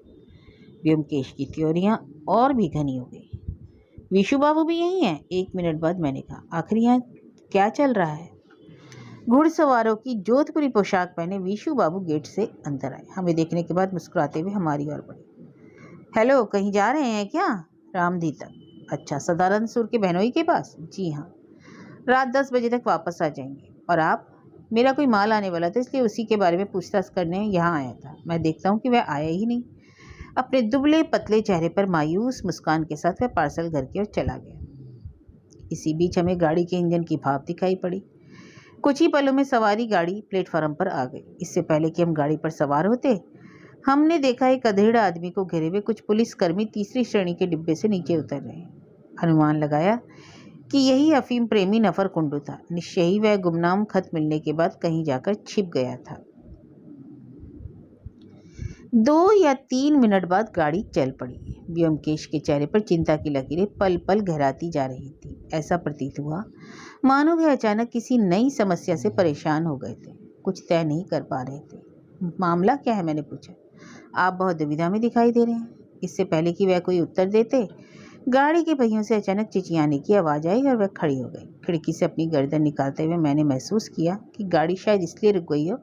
Speaker 1: व्योमकेश की त्योरियां और भी घनी हो गई। विशु बाबू भी यही हैं? 1 मिनट बाद मैंने कहा, आखिर यहाँ क्या चल रहा है? घुड़सवारों की जोधपुरी पोशाक पहने विशु बाबू गेट से अंदर आए। हमें देखने के बाद मुस्कुराते हुए हमारी ओर बढ़े। हेलो, कहीं जा रहे हैं क्या? रामदी तक। अच्छा, सदानंद सुर के बहनोई के पास? जी हाँ, रात 10 बजे तक वापस आ जाएंगे। और आप? मेरा कोई माल आने वाला था, इसलिए उसी के बारे में पूछताछ करने यहाँ आया था। मैं देखता हूँ कि वह आया ही नहीं। अपने दुबले पतले चेहरे पर मायूस मुस्कान के साथ वह पार्सल घर की ओर चला गया। इसी बीच हमें गाड़ी के इंजन की भाप दिखाई पड़ी। कुछ ही पलों में सवारी गाड़ी प्लेटफार्म पर आ गई। इससे पहले कि हम गाड़ी पर सवार होते, हमने देखा एक अधेड़ा आदमी को घेरे हुए कुछ पुलिसकर्मी तीसरी श्रेणी के डिब्बे से नीचे उतर रहे। अनुमान लगाया कि यही अफीम प्रेमी नफर कुंडू था। निश्चय ही वह गुमनाम खत मिलने के बाद कहीं जाकर छिप गया था। 2 या 3 मिनट बाद गाड़ी चल पड़ी। व्योमकेश के चेहरे पर चिंता की लकीरें पल पल गहराती जा रही थी। ऐसा प्रतीत हुआ मानो वह अचानक किसी नई समस्या से परेशान हो गए थे, कुछ तय नहीं कर पा रहे थे। मामला क्या है? मैंने पूछा। आप बहुत दुविधा में दिखाई दे रहे हैं। इससे पहले कि वह कोई उत्तर देते, गाड़ी के पहियों से अचानक चिचियाने की आवाज़ आई और वह खड़ी हो गई। खिड़की से अपनी गर्दन निकालते हुए मैंने महसूस किया कि गाड़ी शायद इसलिए रुक गई हो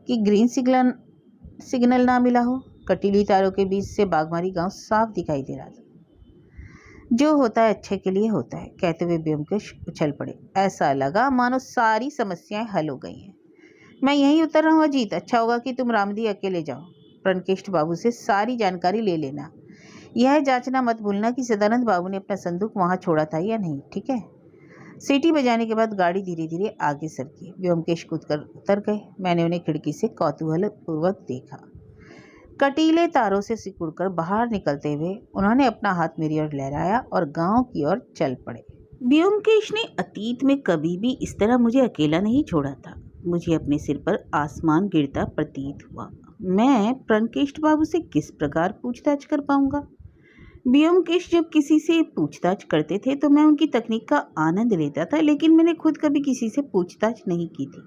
Speaker 1: कि ग्रीन सिग्नल ना मिला हो। कटीली तारों के बीच से बागमारी गांव साफ दिखाई दे रहा था। जो होता है अच्छे के लिए होता है, कहते हुए ब्योमकेश उछल पड़े। ऐसा लगा मानो सारी समस्याएं हल हो गई हैं। मैं यहीं उतर रहा हूँ अजीत, अच्छा होगा कि तुम रामदी अकेले जाओ। प्रणकेष्ठ बाबू से सारी जानकारी ले लेना। यह जांचना मत भूलना कि सदानंद बाबू ने अपना संदूक वहां छोड़ा था या नहीं, ठीक है? सीटी बजाने के बाद गाड़ी धीरे धीरे आगे सरकी। व्योमकेश कूदकर उतर गए। मैंने उन्हें खिड़की से कौतूहल पूर्वक देखा। कटीले तारों से सिकुड़कर बाहर निकलते हुए उन्होंने अपना हाथ मेरी ओर लहराया और गांव की ओर चल पड़े। व्योमकेश ने अतीत में कभी भी इस तरह मुझे अकेला नहीं छोड़ा था। मुझे अपने सिर पर आसमान गिरता प्रतीत हुआ। मैं प्रणकेष्ठ बाबू से किस प्रकार पूछताछ कर पाऊंगा? व्योमकेश जब किसी से पूछताछ करते थे तो मैं उनकी तकनीक का आनंद लेता था, लेकिन मैंने खुद कभी किसी से पूछताछ नहीं की थी।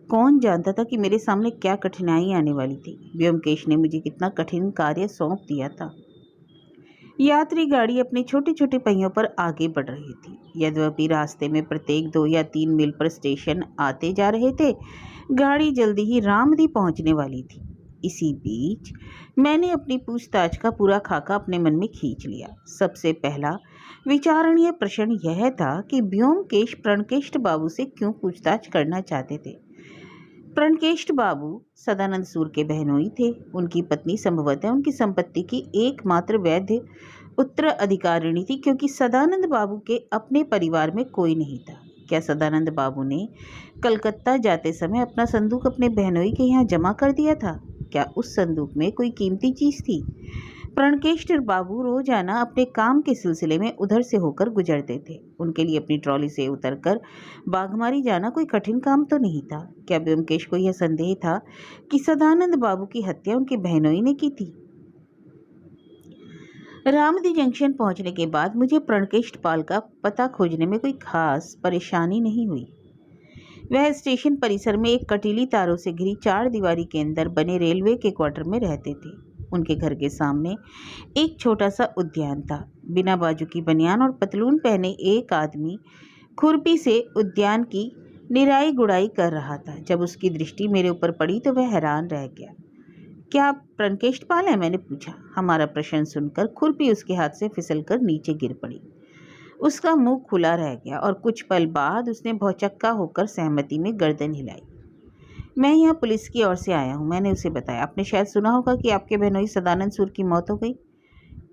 Speaker 1: कौन जानता था कि मेरे सामने क्या कठिनाई आने वाली थी? व्योमकेश ने मुझे कितना कठिन कार्य सौंप दिया था। यात्री गाड़ी अपने छोटे छोटे पहियों पर आगे बढ़ रही थी। यद्यपि रास्ते में प्रत्येक 2 या 3 मील पर स्टेशन आते जा रहे थे, गाड़ी जल्दी ही रामदी पहुंचने वाली थी। इसी बीच मैंने अपनी पूछताछ का पूरा खाका अपने मन में खींच लिया। सबसे पहला विचारणीय प्रश्न यह था कि व्योमकेश प्रणकेष्ठ बाबू से क्यों पूछताछ करना चाहते थे। प्रणकेष्ठ बाबू सदानंद सूर के बहनोई थे। उनकी पत्नी संभवतः उनकी संपत्ति की एकमात्र वैध उत्तराधिकारिणी थी, क्योंकि सदानंद बाबू के अपने परिवार में कोई नहीं था। क्या सदानंद बाबू ने कलकत्ता जाते समय अपना संदूक अपने बहनोई के यहाँ जमा कर दिया था? क्या उस संदूक में कोई कीमती चीज थी? प्रणकेष्ठ बाबू रोजाना अपने काम के सिलसिले में उधर से होकर गुजरते थे। उनके लिए अपनी ट्रॉली से उतरकर बागमारी जाना कोई कठिन काम तो नहीं था। क्या व्योमकेश को यह संदेह था कि सदानंद बाबू की हत्या उनके बहनोई ने की थी? रामदी जंक्शन पहुंचने के बाद मुझे प्रणकेष्ठ पाल का पता खोजने में कोई खास परेशानी नहीं हुई। वह स्टेशन परिसर में एक कटीली तारों से घिरी 4 दीवारी के अंदर बने रेलवे के क्वार्टर में रहते थे। उनके घर के सामने एक छोटा सा उद्यान था। बिना बाजू की बनियान और पतलून पहने एक आदमी खुरपी से उद्यान की निराई गुड़ाई कर रहा था। जब उसकी दृष्टि मेरे ऊपर पड़ी तो वह हैरान रह गया। क्या आप प्रणकेष्ठ पाल हैं? मैंने पूछा। हमारा प्रश्न सुनकर खुरपी उसके हाथ से फिसलकर नीचे गिर पड़ी। उसका मुंह खुला रह गया और कुछ पल बाद उसने भौचक्का होकर सहमति में गर्दन हिलाई। मैं यहाँ पुलिस की ओर से आया हूँ, मैंने उसे बताया। आपने शायद सुना होगा कि आपके बहनोई सदानंद सूर की मौत हो गई।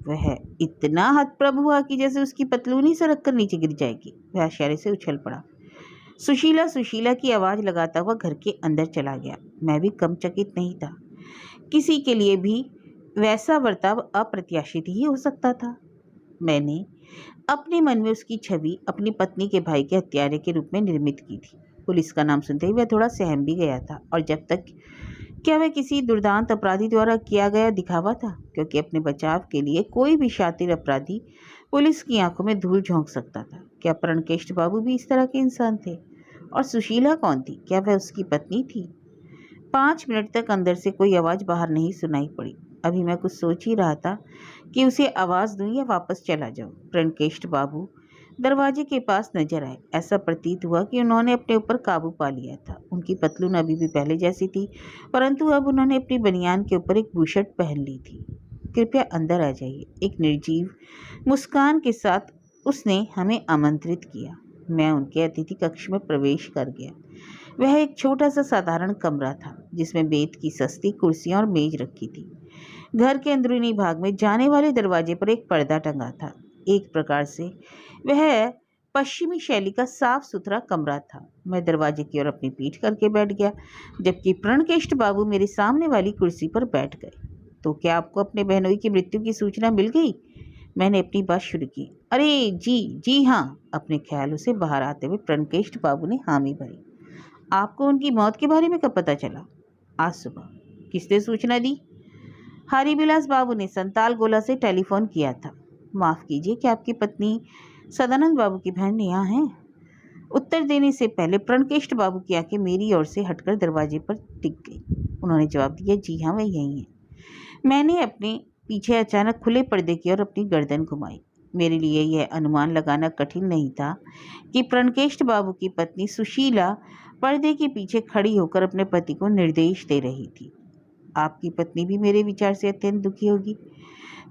Speaker 1: वह इतना हतप्रभ हुआ कि जैसे उसकी पतलून ही सरक कर नीचे गिर जाएगी। वह आश्चर्य से उछल पड़ा। सुशीला सुशीला की आवाज़ लगाता हुआ घर के अंदर चला गया। मैं भी कम चकित नहीं था। किसी के लिए भी वैसा बर्ताव अप्रत्याशित ही हो सकता था। मैंने अपने मन में उसकी छवि अपनी पत्नी के भाई के हत्यारे के रूप में निर्मित की थी। पुलिस का नाम सुनते ही वह थोड़ा सहम भी गया था। और जब तक क्या वह किसी दुर्दांत अपराधी द्वारा किया गया दिखावा था? क्योंकि अपने बचाव के लिए कोई भी शातिर अपराधी पुलिस की आंखों में धूल झोंक सकता था। क्या प्रणकेष्ठ बाबू भी इस तरह के इंसान थे? और सुशीला कौन थी? क्या वह उसकी पत्नी थी? 5 मिनट तक अंदर से कोई आवाज़ बाहर नहीं सुनाई पड़ी। अभी मैं कुछ सोच ही रहा था कि उसे आवाज़ दूं या वापस चला जाऊं। प्रणकेष्ठ बाबू दरवाजे के पास नजर आए। ऐसा प्रतीत हुआ कि उन्होंने अपने ऊपर काबू पा लिया था। उनकी पतलून अभी भी पहले जैसी थी, परंतु अब उन्होंने अपनी बनियान के ऊपर एक बुशर्ट पहन ली थी। कृपया अंदर आ जाइए, एक निर्जीव मुस्कान के साथ उसने हमें आमंत्रित किया। मैं उनके अतिथि कक्ष में प्रवेश कर गया। वह एक छोटा सा साधारण कमरा था, जिसमें बेत की सस्ती कुर्सियां और मेज रखी थी। घर के अंदरूनी भाग में जाने वाले दरवाजे पर एक पर्दा टंगा था। एक प्रकार से वह पश्चिमी शैली का साफ सुथरा कमरा था। मैं दरवाजे की ओर अपनी पीठ करके बैठ गया, जबकि प्रणकेष्ठ बाबू मेरे सामने वाली कुर्सी पर बैठ गए। तो क्या आपको अपने बहनोई की मृत्यु की सूचना मिल गई? मैंने अपनी बात शुरू की। अरे जी हाँ, अपने ख्यालों से बाहर आते हुए प्रणकेष्ठ बाबू ने हामी भरी। आपको उनकी मौत के बारे में कब पता चला? आज सुबह। किसने सूचना दी? हरिबिलास बाबू ने संताल गोला से टेलीफोन किया था। माफ़ कीजिए, क्या आपकी पत्नी सदानंद बाबू की बहन यहाँ हैं? उत्तर देने से पहले प्रणकेष्ठ बाबू की आंखें मेरी ओर से हटकर दरवाजे पर टिक गई। उन्होंने जवाब दिया, जी हाँ, वह यहीं है। मैंने अपने पीछे अचानक खुले पर्दे की ओर अपनी गर्दन घुमाई। मेरे लिए यह अनुमान लगाना कठिन नहीं था कि प्रणकेष्ठ बाबू की पत्नी सुशीला पर्दे के पीछे खड़ी होकर अपने पति को निर्देश दे रही थी। आपकी पत्नी भी मेरे विचार से अत्यंत दुखी होगी।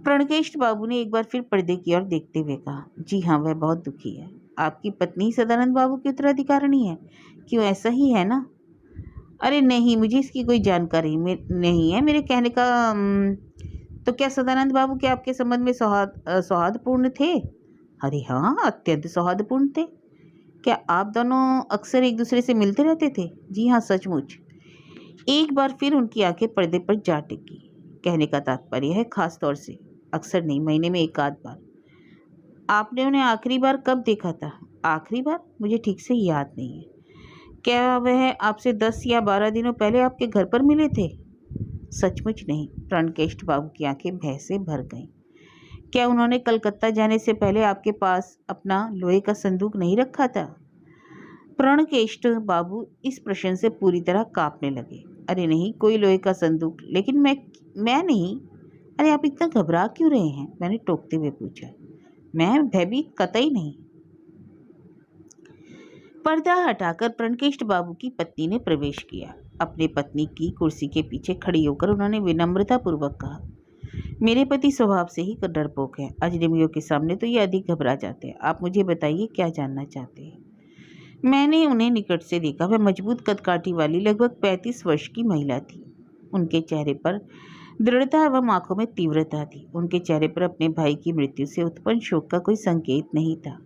Speaker 1: प्रणकेष्ठ बाबू ने एक बार फिर पर्दे की ओर देखते हुए कहा। जी हाँ, वह बहुत दुखी है। आपकी पत्नी सदानंद बाबू की उत्तराधिकारिणी है, क्यों, ऐसा ही है ना? अरे नहीं, मुझे इसकी कोई जानकारी नहीं है। मेरे कहने का तो क्या सदानंद बाबू के आपके संबंध में सौहार्दपूर्ण थे? अरे हाँ, अत्यंत सौहार्दपूर्ण थे। क्या आप दोनों अक्सर एक दूसरे से मिलते रहते थे? जी हाँ, सचमुच। एक बार फिर उनकी आंखें पर्दे पर जा टिकी। कहने का तात्पर्य है खास तौर से, अक्सर नहीं, महीने में एक आध बार। आपने उन्हें आखिरी बार कब देखा था? आखिरी बार मुझे ठीक से याद नहीं है। क्या वह आपसे 10 या 12 दिनों पहले आपके घर पर मिले थे? सचमुच नहीं। प्रणकेष्ठ बाबू की आंखें भय से भर गईं। क्या उन्होंने कलकत्ता जाने से पहले आपके पास अपना लोहे का संदूक नहीं रखा था? प्रणकेष्ठ बाबू इस प्रश्न से पूरी तरह कांपने लगे। अरे नहीं, कोई लोहे का संदूक, लेकिन मैं नहीं। अरे आप इतना घबरा क्यों रहे हैं? मैंने टोकते हुए पूछा। मैं भयभीत कतई नहीं। पर्दा हटाकर प्रणकेष्ठ बाबू की पत्नी ने प्रवेश किया। अपने पत्नी की कुर्सी के पीछे खड़ी होकर उन्होंने विनम्रता पूर्वक कहा, मेरे पति स्वभाव से ही डरपोक हैं। अजनबियों के सामने तो ये अधिक घबरा जाते हैं। आप मुझे बताइए, क्या जानना चाहते हैं? मैंने उन्हें निकट से देखा। वह मजबूत कदकाठी वाली लगभग 35 वर्ष की महिला थी। उनके चेहरे पर दृढ़ता एवं आंखों में तीव्रता थी। उनके चेहरे पर अपने भाई की मृत्यु से उत्पन्न शोक का कोई संकेत नहीं था।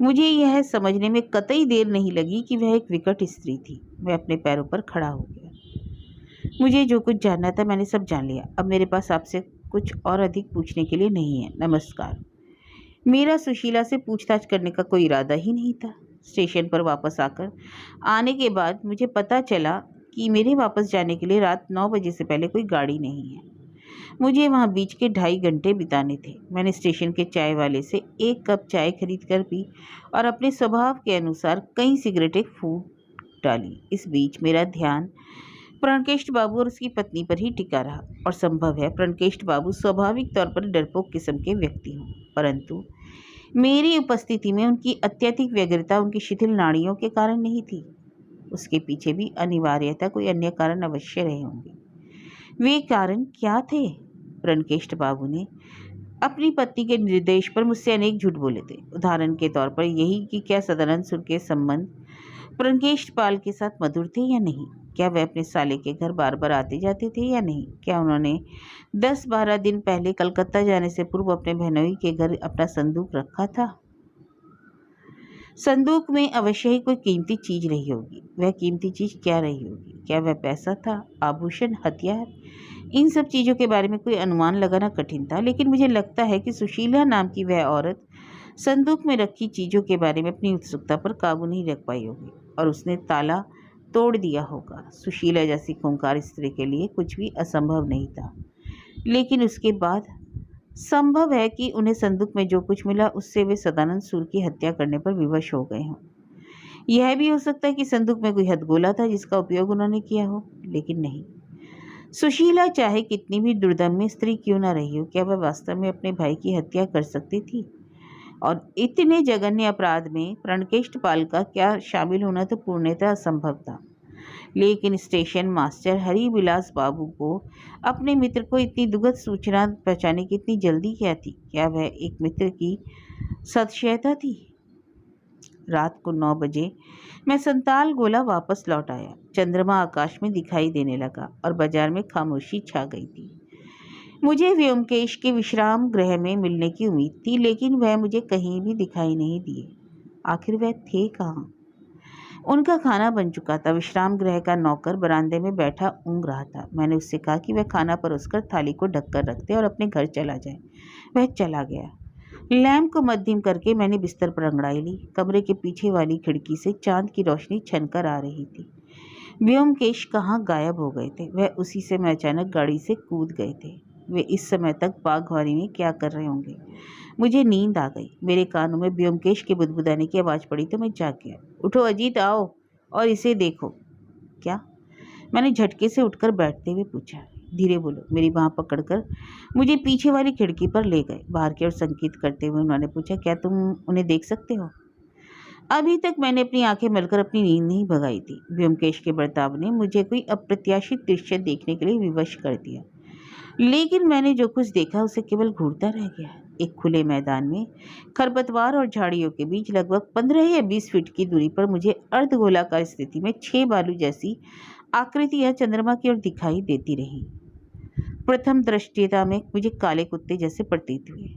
Speaker 1: मुझे यह समझने में कतई देर नहीं लगी कि वह एक विकट स्त्री थी। मैं अपने पैरों पर खड़ा हो गया। मुझे जो कुछ जानना था मैंने सब जान लिया। अब मेरे पास आपसे कुछ और अधिक पूछने के लिए नहीं है। नमस्कार। मेरा सुशीला से पूछताछ करने का कोई इरादा ही नहीं था। स्टेशन पर वापस आने के बाद मुझे पता चला कि मेरे वापस जाने के लिए रात 9 बजे से पहले कोई गाड़ी नहीं है। मुझे वहाँ बीच के 2.5 घंटे बिताने थे। मैंने स्टेशन के चाय वाले से 1 कप चाय खरीद कर पी और अपने स्वभाव के अनुसार कई सिगरेटें फूंक डाली। इस बीच मेरा ध्यान प्रणकेष्ठ बाबू और उसकी पत्नी पर ही टिका रहा, और संभव है प्रणकेष्ठ बाबू स्वाभाविक तौर पर डरपोक किस्म के व्यक्ति हों, परंतु मेरी उपस्थिति में उनकी अत्यधिक व्यग्रता उनकी शिथिल नाड़ियों के कारण नहीं थी। उसके पीछे भी अनिवार्यता कोई अन्य कारण अवश्य रहे होंगे। वे कारण क्या थे? प्रणकेष्ठ बाबू ने अपनी पत्नी के निर्देश पर मुझसे अनेक झूठ बोले थे। उदाहरण के तौर पर यही कि क्या सदानंद सुर के संबंध प्रणकेष्ठ पाल के साथ मधुर थे या नहीं, क्या वह अपने साले के घर बार बार आते जाते थे या नहीं, क्या उन्होंने 10-12 दिन पहले कलकत्ता जाने से पूर्व अपने बहनोई के घर अपना संदूक रखा था। संदूक में अवश्य ही कोई कीमती चीज रही होगी। वह कीमती चीज क्या रही होगी? क्या वह पैसा था, आभूषण, हथियार? इन सब चीज़ों के बारे में कोई अनुमान लगाना कठिन था, लेकिन मुझे लगता है कि सुशीला नाम की वह औरत संदूक में रखी चीज़ों के बारे में अपनी उत्सुकता पर काबू नहीं रख पाई होगी और उसने ताला तोड़ दिया होगा। सुशीला जैसी खूंखार स्त्री के लिए कुछ भी असंभव नहीं था, लेकिन उसके बाद संभव है कि उन्हें संदूक में जो कुछ मिला उससे वे सदानंद सूर की हत्या करने पर विवश हो गए हों। यह भी हो सकता है कि संदूक में कोई हथगोला था जिसका उपयोग उन्होंने किया हो, लेकिन नहीं। सुशीला चाहे कितनी भी दुर्दम्य स्त्री क्यों न रही हो, क्या वह वास्तव में अपने भाई की हत्या कर सकती थी? और इतने जघन्य अपराध में प्रणकेष्ठ पाल का क्या शामिल होना तो पूर्णतः असंभव था। लेकिन स्टेशन मास्टर हरिविलास बाबू को अपने मित्र को इतनी दुखद सूचना पहुंचाने की इतनी जल्दी क्या थी? क्या वह एक मित्र की सदस्यता थी? रात को 9 बजे मैं संताल गोला वापस लौट आया। चंद्रमा आकाश में दिखाई देने लगा और बाजार में खामोशी छा गई थी। मुझे व्योमकेश के विश्राम गृह में मिलने की उम्मीद थी, लेकिन वह मुझे कहीं भी दिखाई नहीं दिए। आखिर वह थे कहाँ? उनका खाना बन चुका था। विश्राम गृह का नौकर बरामदे में बैठा ऊँघ रहा था। मैंने उससे कहा कि वह खाना परोसकर थाली को ढककर रख दे और अपने घर चला जाए। वह चला गया। लैंप को मध्यम करके मैंने बिस्तर पर अंगड़ाई ली। कमरे के पीछे वाली खिड़की से चांद की रोशनी छनकर आ रही थी। व्योमकेश कहाँ गायब हो गए थे? वह उसी से मैं अचानक गाड़ी से कूद गए थे। वे इस समय तक बागवानी में क्या कर रहे होंगे? मुझे नींद आ गई। मेरे कानों में व्योमकेश के बुदबुदाने की आवाज़ पड़ी तो मैं जाग गया। उठो अजीत, आओ और इसे देखो। क्या? मैंने झटके से उठकर बैठते हुए पूछा। धीरे बोलो, मेरी बाँह पकड़कर मुझे पीछे वाली खिड़की पर ले गए। बाहर की ओर संकेत करते हुए उन्होंने पूछा, क्या तुम उन्हें देख सकते हो? अभी तक मैंने अपनी आंखें मलकर अपनी नींद नहीं भगाई थी। व्योमकेश के बर्ताव ने मुझे कोई अप्रत्याशित दृश्य देखने के लिए विवश कर दिया, लेकिन मैंने जो कुछ देखा उसे केवल घूरता रह गया। एक खुले मैदान में खरपतवार और झाड़ियों के बीच लगभग 15 या 20 फीट की दूरी पर मुझे अर्धगोलाकार स्थिति में 6 बालू जैसी आकृतियां चंद्रमा की ओर दिखाई देती रहीं। प्रथम दृष्टया में मुझे काले कुत्ते जैसे प्रतीत हुए।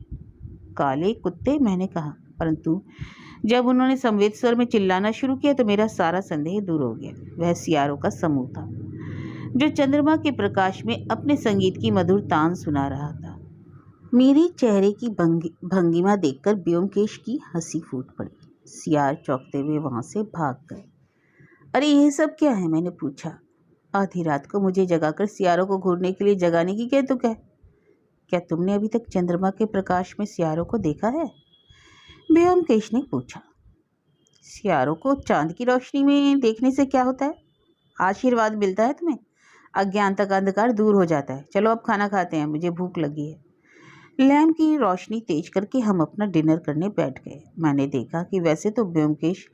Speaker 1: काले कुत्ते, मैंने कहा, परंतु जब उन्होंने संवेद स्वर में चिल्लाना शुरू किया तो मेरा सारा संदेह दूर हो गया। वह सियारों का समूह था जो चंद्रमा के प्रकाश में अपने संगीत की मधुर तान सुना रहा था। मेरे चेहरे की भंगिमा देखकर व्योमकेश की हंसी फूट पड़ी। सियार चौंकते हुए वहां से भाग गए। अरे ये सब क्या है? मैंने पूछा। आधी रात को मुझे जगाकर सियारों को घूरने के लिए जगाने की क्या तुक है? क्या तुमने अभी तक चंद्रमा के प्रकाश में सियारों को देखा है? व्योमकेश ने पूछा। सियारों को चांद की रोशनी में देखने से क्या होता है? आशीर्वाद मिलता है तुम्हें। अज्ञानता का अंधकार दूर हो जाता है। चलो अब खाना खाते हैं, मुझे भूख लगी है। लैंप की रोशनी तेज करके हम अपना डिनर करने बैठ गए। मैंने देखा कि वैसे तो व्योमकेश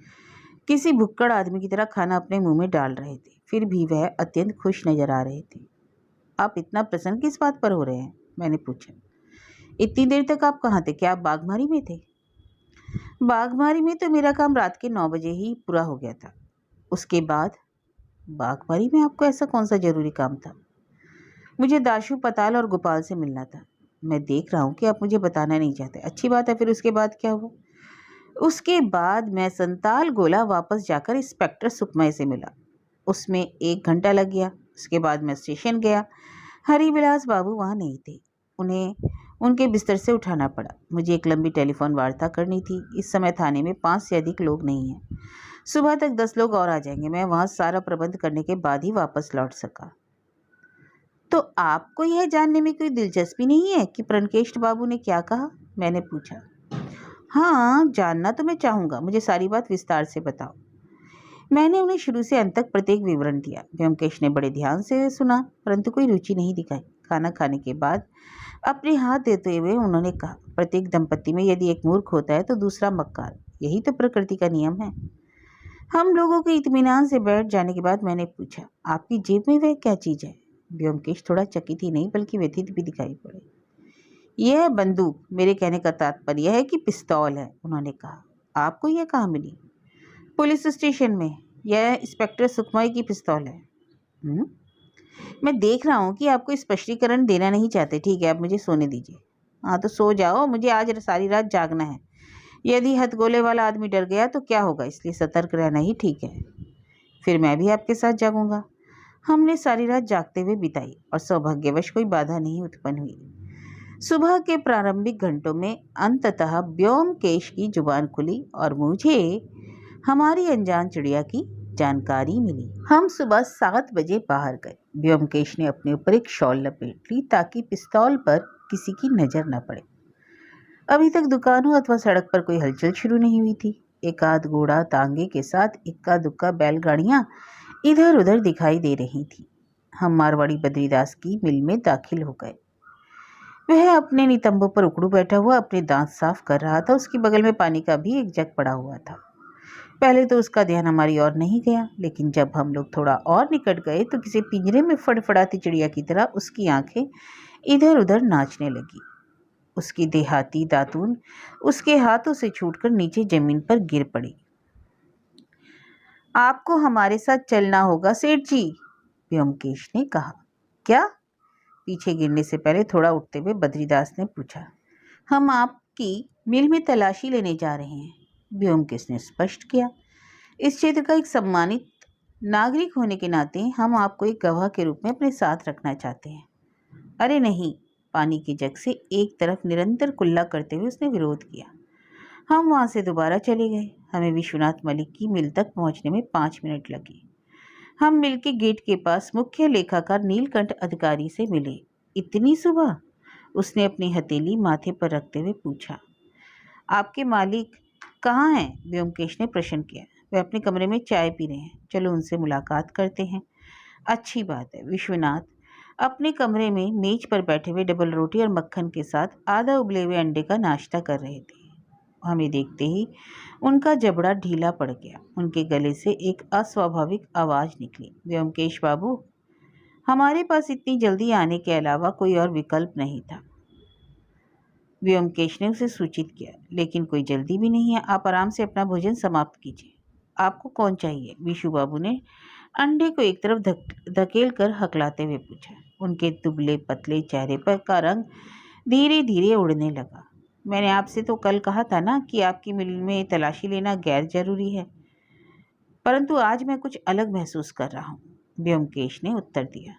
Speaker 1: किसी भुक्कड़ आदमी की तरह खाना अपने मुंह में डाल रहे थे, फिर भी वह अत्यंत खुश नजर आ रहे थे। आप इतना प्रसन्न किस बात पर हो रहे हैं? मैंने पूछा। इतनी देर तक आप कहाँ थे? क्या आप बागमारी में थे? बागमारी में तो मेरा काम रात के 9 बजे ही पूरा हो गया था। उसके बाद? बागमारी में आपको ऐसा कौन सा जरूरी काम था? मुझे दाशु, पताल और गोपाल से मिलना था। मैं देख रहा हूँ कि आप मुझे बताना नहीं चाहते। अच्छी बात है, फिर उसके बाद क्या हुआ? उसके बाद मैं संताल गोला वापस जाकर इंस्पेक्टर सुखमय से मिला। उसमें 1 घंटा लग गया। उसके बाद मैं स्टेशन गया। हरिविलास बाबू वहाँ नहीं थे। उन्हें उनके बिस्तर से उठाना पड़ा। मुझे एक लंबी टेलीफोन वार्ता करनी थी। इस समय थाने में 5 से अधिक लोग नहीं हैं। सुबह तक 10 लोग और आ जाएंगे। मैं वहाँ सारा प्रबंध करने के बाद ही वापस लौट सका। तो आपको यह जानने में कोई दिलचस्पी नहीं है कि प्रणकेश बाबू ने क्या कहा? मैंने पूछा। हाँ, जानना तो मैं चाहूँगा। मुझे सारी बात विस्तार से बताओ। मैंने उन्हें शुरू से अंत तक प्रत्येक विवरण दिया। व्योमकेश ने बड़े ध्यान से सुना, परंतु कोई रुचि नहीं दिखाई। खाना खाने के बाद अपने हाथ देते हुए उन्होंने कहा, प्रत्येक दंपत्ति में यदि एक मूर्ख होता है तो दूसरा मक्कार। यही तो प्रकृति का नियम है। हम लोगों के इत्मीनान से बैठ जाने के बाद मैंने पूछा, आपकी जेब में वह क्या चीज़ है? व्योमकेश थोड़ा चकित ही नहीं बल्कि व्यथित भी दिखाई पड़े। यह बंदूक, मेरे कहने का तात्पर्य है कि पिस्तौल है, उन्होंने कहा। आपको यह कहाँ मिली? पुलिस स्टेशन में। यह इंस्पेक्टर सुखमय की पिस्तौल है। मैं देख रहा हूँ कि आपको स्पष्टीकरण देना नहीं चाहते। ठीक है, अब मुझे सोने दीजिए। हाँ तो सो जाओ, मुझे आज सारी रात जागना है। यदि हथगोले वाला आदमी डर गया तो क्या होगा, इसलिए सतर्क रहना ही ठीक है। फिर मैं भी आपके साथ जागूंगा। हमने सारी रात जागते हुए बिताई और सौभाग्यवश कोई बाधा नहीं उत्पन्न हुई। सुबह के प्रारंभिक घंटों में अंततः व्योमकेश की जुबान खुली और मुझे हमारी अनजान चिड़िया की जानकारी मिली। हम सुबह 7 बजे बाहर गए। व्योमकेश ने अपने ऊपर एक शॉल लपेट ली ताकि पिस्तौल पर किसी की नजर न पड़े। अभी तक दुकानों अथवा सड़क पर कोई हलचल शुरू नहीं हुई थी। एक आध घोड़ा तांगे के साथ इक्का दुक्का बैलगाड़ियां इधर उधर दिखाई दे रही थी। हम मारवाड़ी बद्रीदास की मिल में दाखिल हो गए। वह अपने नितंबों पर उकड़ू बैठा हुआ अपने दांत साफ कर रहा था। उसके बगल में पानी का भी एक जग पड़ा हुआ था। पहले तो उसका ध्यान हमारी ओर नहीं गया, लेकिन जब हम लोग थोड़ा और निकट गए तो किसी पिंजरे में फड़फड़ाती चिड़िया की तरह उसकी आंखें इधर उधर नाचने लगी। उसकी देहाती दातून उसके हाथों से छूटकर नीचे जमीन पर गिर पड़ी। आपको हमारे साथ चलना होगा सेठ जी, व्योमकेश ने कहा। क्या? पीछे गिरने से पहले थोड़ा उठते हुए बद्रीदास ने पूछा। हम आपकी मिल में तलाशी लेने जा रहे हैं, व्योमकेश ने स्पष्ट किया। इस क्षेत्र का एक सम्मानित नागरिक होने के नाते हम आपको एक गवाह के रूप में अपने साथ रखना चाहते हैं। अरे नहीं, पानी के जग से एक तरफ निरंतर कुल्ला करते हुए उसने विरोध किया। हम वहाँ से दोबारा चले गए। हमें विश्वनाथ मलिक की मिल तक पहुँचने में 5 मिनट लगे। हम मिल के गेट के पास मुख्य लेखाकार नीलकंठ अधिकारी से मिले। इतनी सुबह? उसने अपनी हथेली माथे पर रखते हुए पूछा। आपके मालिक कहाँ हैं? व्योमकेश ने प्रश्न किया। वे अपने कमरे में चाय पी रहे हैं। चलो उनसे मुलाकात करते हैं। अच्छी बात है। विश्वनाथ, अपने कमरे में मेज पर बैठे हुए डबल रोटी और मक्खन के साथ आधा उबले हुए अंडे का नाश्ता कर रहे थे। हमें देखते ही उनका जबड़ा ढीला पड़ गया। उनके गले से एक अस्वाभाविक आवाज़ निकली, व्योमकेश बाबू, हमारे पास इतनी जल्दी आने के अलावा कोई और विकल्प नहीं था। व्योमकेश ने उसे सूचित किया, लेकिन कोई जल्दी भी नहीं है, आप आराम से अपना भोजन समाप्त कीजिए। आपको कौन चाहिए? विशु बाबू ने अंडे को एक तरफ धकेल कर हकलाते हुए पूछा। उनके दुबले पतले चेहरे पर का रंग धीरे धीरे उड़ने लगा। मैंने आपसे तो कल कहा था ना कि आपकी मिल में तलाशी लेना गैर जरूरी है, परंतु आज मैं कुछ अलग महसूस कर रहा हूँ, व्योमकेश ने उत्तर दिया।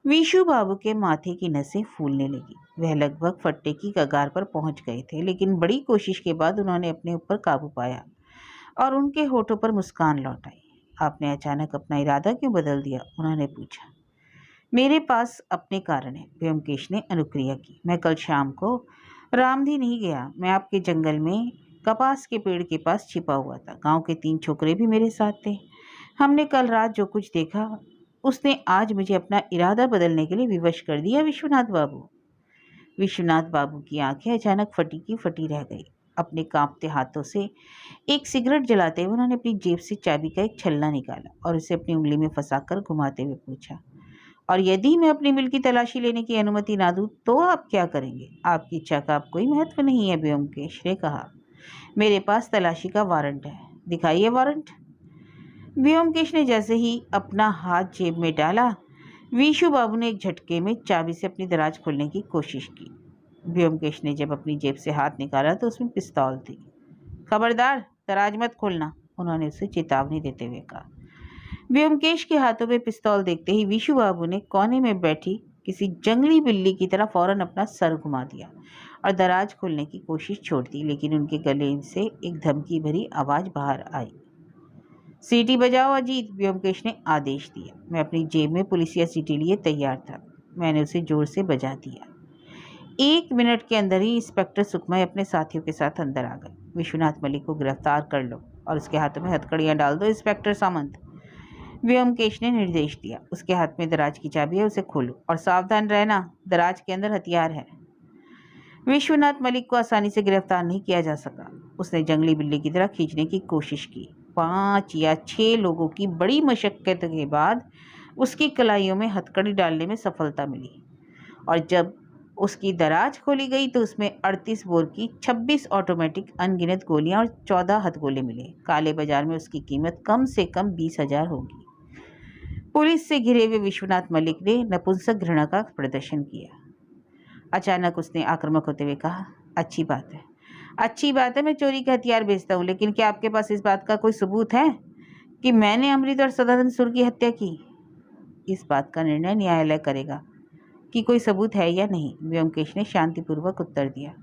Speaker 1: विशु बाबू के माथे की नसें फूलने लगी। वह लगभग फट्टे की कगार पर पहुंच गए थे, लेकिन बड़ी कोशिश के बाद उन्होंने अपने ऊपर काबू पाया और उनके होठों पर मुस्कान लौट आई। आपने अचानक अपना इरादा क्यों बदल दिया? उन्होंने पूछा। मेरे पास अपने कारण है, व्योमकेश ने अनुक्रिया की। मैं कल शाम को रामधी नहीं गया। मैं आपके जंगल में कपास के पेड़ के पास छिपा हुआ था। गांव के 3 छोकरे भी मेरे साथ थे। हमने कल रात जो कुछ देखा उसने आज मुझे अपना इरादा बदलने के लिए विवश कर दिया, विश्वनाथ बाबू। विश्वनाथ बाबू की आंखें अचानक फटी की फटी रह गई। अपने कांपते हाथों से एक सिगरेट जलाते हुए उन्होंने अपनी जेब से चाबी का एक छल्ला निकाला और उसे अपनी उंगली में फंसाकर घुमाते हुए पूछा, और यदि मैं अपनी मिल की तलाशी लेने की अनुमति ना दूं तो आप क्या करेंगे? आपकी इच्छा का अब कोई महत्व नहीं है, व्योमकेश ने कहा। मेरे पास तलाशी का वारंट है। दिखाइए वारंट। व्योमकेश ने जैसे ही अपना हाथ जेब में डाला, विशु बाबू ने एक झटके में चाबी से अपनी दराज खोलने की कोशिश की। व्योमकेश ने जब अपनी जेब से हाथ निकाला तो उसमें पिस्तौल थी। खबरदार, दराज मत खोलना, उन्होंने उसे चेतावनी देते हुए कहा। व्योमकेश के हाथों में पिस्तौल देखते ही विशु बाबू ने कोने में बैठी किसी जंगली बिल्ली की तरह फौरन अपना सर घुमा दिया और दराज खोलने की कोशिश छोड़ दी, लेकिन उनके गले से एक धमकी भरी आवाज़ बाहर आई। सीटी बजाओ अजीत, व्योमकेश ने आदेश दिया। मैं अपनी जेब में पुलिसिया सीटी लिए तैयार था। मैंने उसे जोर से बजा दिया। 1 मिनट के अंदर ही इंस्पेक्टर सुखमय अपने साथियों के साथ अंदर आ गए। विश्वनाथ मलिक को गिरफ्तार कर लो और उसके हाथों में हथकड़ियां डाल दो, इंस्पेक्टर सामंत, व्योमकेश ने निर्देश दिया। उसके हाथ में दराज की चाबी है, उसे खोलो और सावधान रहना, दराज के अंदर हथियार है। विश्वनाथ मलिक को आसानी से गिरफ्तार नहीं किया जा सका। उसने जंगली बिल्ली की तरह खींचने की कोशिश की। 5 या 6 लोगों की बड़ी मशक्कत के बाद उसकी कलाइयों में हथकड़ी डालने में सफलता मिली और जब उसकी दराज खोली गई तो उसमें 38 बोर की 26 ऑटोमेटिक अनगिनत गोलियां और 14 हथगोले मिले। काले बाजार में उसकी कीमत कम से कम 20,000 होगी। पुलिस से घिरे हुए विश्वनाथ मलिक ने नपुंसक घृणा का प्रदर्शन किया। अचानक उसने आक्रामक होते हुए कहा, अच्छी बात है, अच्छी बात है, मैं चोरी के हथियार बेचता हूँ, लेकिन क्या आपके पास इस बात का कोई सबूत है कि मैंने अमृत और सदानंद सुर की हत्या की? इस बात का निर्णय न्यायालय करेगा कि कोई सबूत है या नहीं, व्योमकेश ने शांतिपूर्वक उत्तर दिया।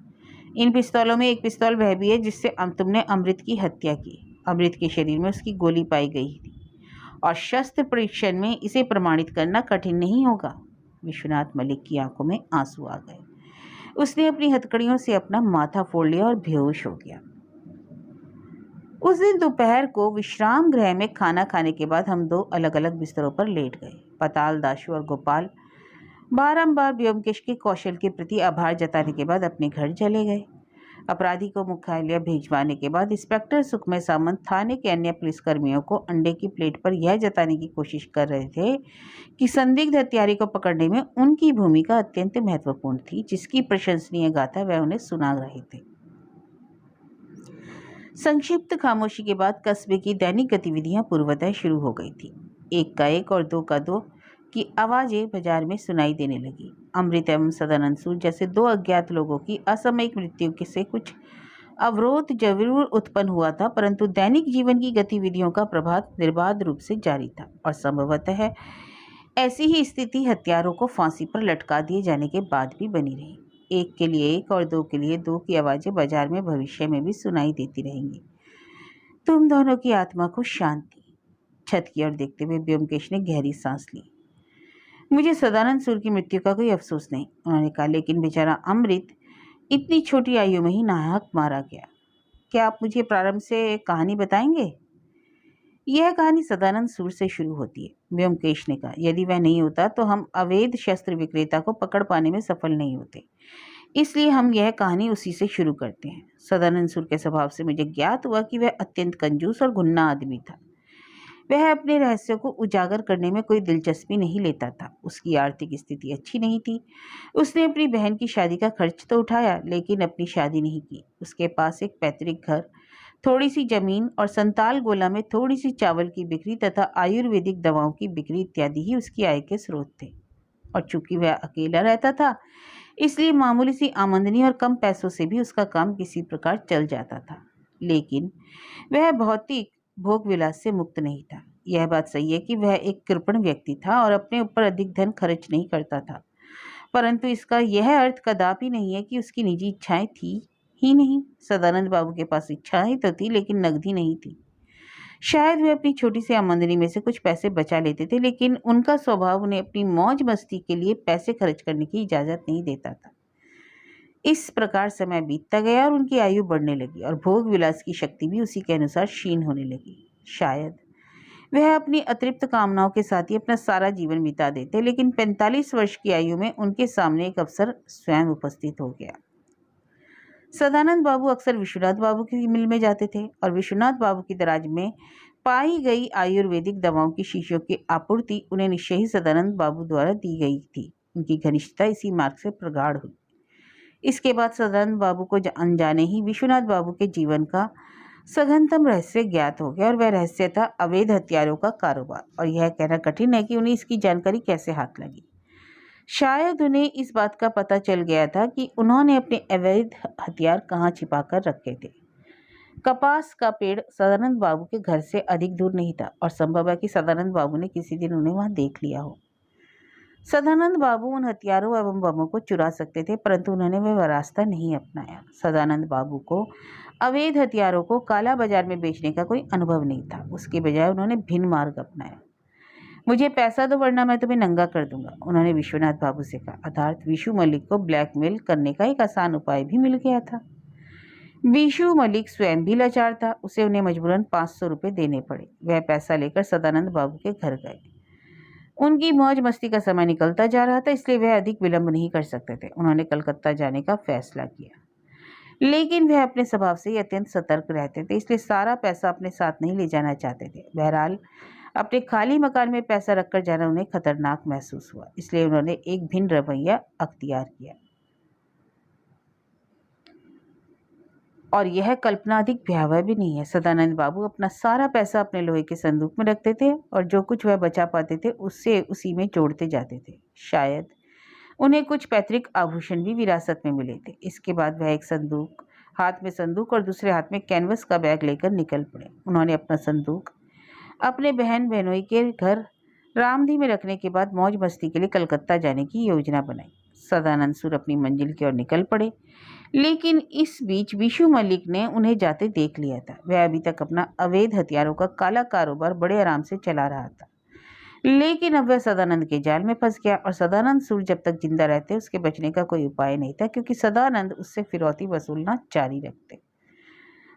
Speaker 1: इन पिस्तौलों में एक पिस्तौल वह भी है जिससे तुमने अमृत की हत्या की। अमृत के शरीर में उसकी गोली पाई गई थी और शस्त्र परीक्षण में इसे प्रमाणित करना कठिन नहीं होगा। विश्वनाथ मलिक की आंखों में आंसू आ गए। उसने अपनी हथकड़ियों से अपना माथा फोड़ लिया और बेहोश हो गया। उस दिन दोपहर को विश्राम गृह में खाना खाने के बाद हम 2 अलग अलग बिस्तरों पर लेट गए। पताल, दाशु और गोपाल बारंबार व्योमकेश के कौशल के प्रति आभार जताने के बाद अपने घर चले गए। अपराधी को मुख्यालय भिजवाने के बाद इंस्पेक्टर सुखमय सामंत थाने के अन्य पुलिसकर्मियों को अंडे की प्लेट पर यह जताने की कोशिश कर रहे थे कि संदिग्ध हत्यारे को पकड़ने में उनकी भूमिका अत्यंत महत्वपूर्ण थी, जिसकी प्रशंसनीय गाथा वह उन्हें सुना रहे थे। संक्षिप्त खामोशी के बाद कस्बे की दैनिक गतिविधियां पूर्वतः शुरू हो गई थी। 1 का 1 और 2 का 2 की आवाज़ें बाजार में सुनाई देने लगी। अमृत एवं सदानंद सूर जैसे 2 अज्ञात लोगों की असामयिक मृत्यु से कुछ अवरोध जरूर उत्पन्न हुआ था, परंतु दैनिक जीवन की गतिविधियों का प्रभाव निर्बाध रूप से जारी था और संभवतः ऐसी ही स्थिति हत्यारों को फांसी पर लटका दिए जाने के बाद भी बनी रही। 1 के लिए 1 और 2 के लिए 2 की आवाज़ें बाजार में भविष्य में भी सुनाई देती रहेंगी। तुम दोनों की आत्मा को शांति। छत की ओर देखते हुए व्योमकेश ने गहरी सांस ली। मुझे सदानंद सूर की मृत्यु का कोई अफसोस नहीं, उन्होंने कहा, लेकिन बेचारा अमृत इतनी छोटी आयु में ही नाहक मारा गया। क्या आप मुझे प्रारंभ से कहानी बताएंगे? यह कहानी सदानंद सूर से शुरू होती है। व्योमकेश ने कहा, यदि वह नहीं होता तो हम अवैध शस्त्र विक्रेता को पकड़ पाने में सफल नहीं होते, इसलिए हम यह कहानी उसी से शुरू करते हैं। सदानंद सूर के स्वभाव से मुझे ज्ञात हुआ कि वह अत्यंत कंजूस और गुन्ना आदमी था। वह अपने रहस्यों को उजागर करने में कोई दिलचस्पी नहीं लेता था। उसकी आर्थिक स्थिति अच्छी नहीं थी। उसने अपनी बहन की शादी का खर्च तो उठाया, लेकिन अपनी शादी नहीं की। उसके पास एक पैतृक घर, थोड़ी सी जमीन और संताल गोला में थोड़ी सी चावल की बिक्री तथा आयुर्वेदिक दवाओं की बिक्री इत्यादि ही उसकी आय के स्रोत थे। और चूंकि वह अकेला रहता था, इसलिए मामूली सी आमदनी और कम पैसों से भी उसका काम किसी प्रकार चल जाता था। लेकिन वह भौतिक भोग विलास से मुक्त नहीं था। यह बात सही है कि वह एक कृपण व्यक्ति था और अपने ऊपर अधिक धन खर्च नहीं करता था, परंतु इसका यह अर्थ कदापि नहीं है कि उसकी निजी इच्छाएं थी ही नहीं। सदानंद बाबू के पास इच्छाएं तो थी, लेकिन नकदी नहीं थी। शायद वे अपनी छोटी सी आमदनी में से कुछ पैसे बचा लेते थे, लेकिन उनका स्वभाव उन्हें अपनी मौज मस्ती के लिए पैसे खर्च करने की इजाजत नहीं देता था। इस प्रकार समय बीतता गया और उनकी आयु बढ़ने लगी और भोग विलास की शक्ति भी उसी के अनुसार क्षीण होने लगी। शायद वह अपनी अतृप्त कामनाओं के साथ ही अपना सारा जीवन बिता देते, लेकिन 45 वर्ष की आयु में उनके सामने एक अवसर स्वयं उपस्थित हो गया। सदानंद बाबू अक्सर विश्वनाथ बाबू की मिल में जाते थे और विश्वनाथ बाबू की दराज में पाई गई आयुर्वेदिक दवाओं की शीशियों की आपूर्ति उन्हें निश्चय ही सदानंद बाबू द्वारा दी गई थी। उनकी घनिष्ठता इसी मार्ग से प्रगाढ़ हुई। इसके बाद सदानंद बाबू को अनजाने ही विश्वनाथ बाबू के जीवन का सघनतम रहस्य ज्ञात हो गया, और वह रहस्य था अवैध हथियारों का कारोबार। और यह कहना कठिन है कि उन्हें इसकी जानकारी कैसे हाथ लगी। शायद उन्हें इस बात का पता चल गया था कि उन्होंने अपने अवैध हथियार कहाँ छिपा कर रखे थे। कपास का पेड़ सदानंद बाबू के घर से अधिक दूर नहीं था और संभव है कि सदानंद बाबू ने किसी दिन उन्हें वहां देख लिया हो। सदानंद बाबू उन हथियारों एवं बमों को चुरा सकते थे, परंतु उन्होंने वह रास्ता नहीं अपनाया। सदानंद बाबू को अवैध हथियारों को काला बाजार में बेचने का कोई अनुभव नहीं था। उसके बजाय उन्होंने भिन्न मार्ग अपनाया। मुझे पैसा दो वरना मैं तुम्हें नंगा कर दूंगा, उन्होंने विश्वनाथ बाबू से कहा। अर्थात विशु मलिक को ब्लैकमेल करने का एक आसान उपाय भी मिल गया था। विशु मलिक स्वयं भी लाचार था। उसे उन्हें मजबूरन 500 रुपये देने पड़े। वह पैसा लेकर सदानंद बाबू के घर गए। उनकी मौज मस्ती का समय निकलता जा रहा था, इसलिए वह अधिक विलंब नहीं कर सकते थे। उन्होंने कलकत्ता जाने का फैसला किया, लेकिन वह अपने स्वभाव से ही अत्यंत सतर्क रहते थे, इसलिए सारा पैसा अपने साथ नहीं ले जाना चाहते थे। बहरहाल अपने खाली मकान में पैसा रखकर जाना उन्हें खतरनाक महसूस हुआ, इसलिए उन्होंने एक भिन्न रवैया अख्तियार किया। और यह कल्पना अधिक भयावह भी नहीं है। सदानंद बाबू अपना सारा पैसा अपने लोहे के संदूक में रखते थे और जो कुछ वह बचा पाते थे उससे उसी में जोड़ते जाते थे। शायद उन्हें कुछ पैतृक आभूषण भी विरासत में मिले थे। इसके बाद वह एक हाथ में संदूक और दूसरे हाथ में कैनवस का बैग लेकर निकल पड़े। उन्होंने अपना संदूक अपने बहन बहनोई के घर रामधी में रखने के बाद मौज मस्ती के लिए कलकत्ता जाने की योजना बनाई। सदानंद सूर अपनी मंजिल की ओर निकल पड़े, लेकिन इस बीच विशु मलिक ने उन्हें जाते देख लिया था। वह अभी तक अपना अवैध हथियारों का काला कारोबार बड़े आराम से चला रहा था, लेकिन अब वह सदानंद के जाल में फंस गया। और सदानंद सूर जब तक जिंदा रहते उसके बचने का कोई उपाय नहीं था, क्योंकि सदानंद उससे फिरौती वसूलना जारी रखते।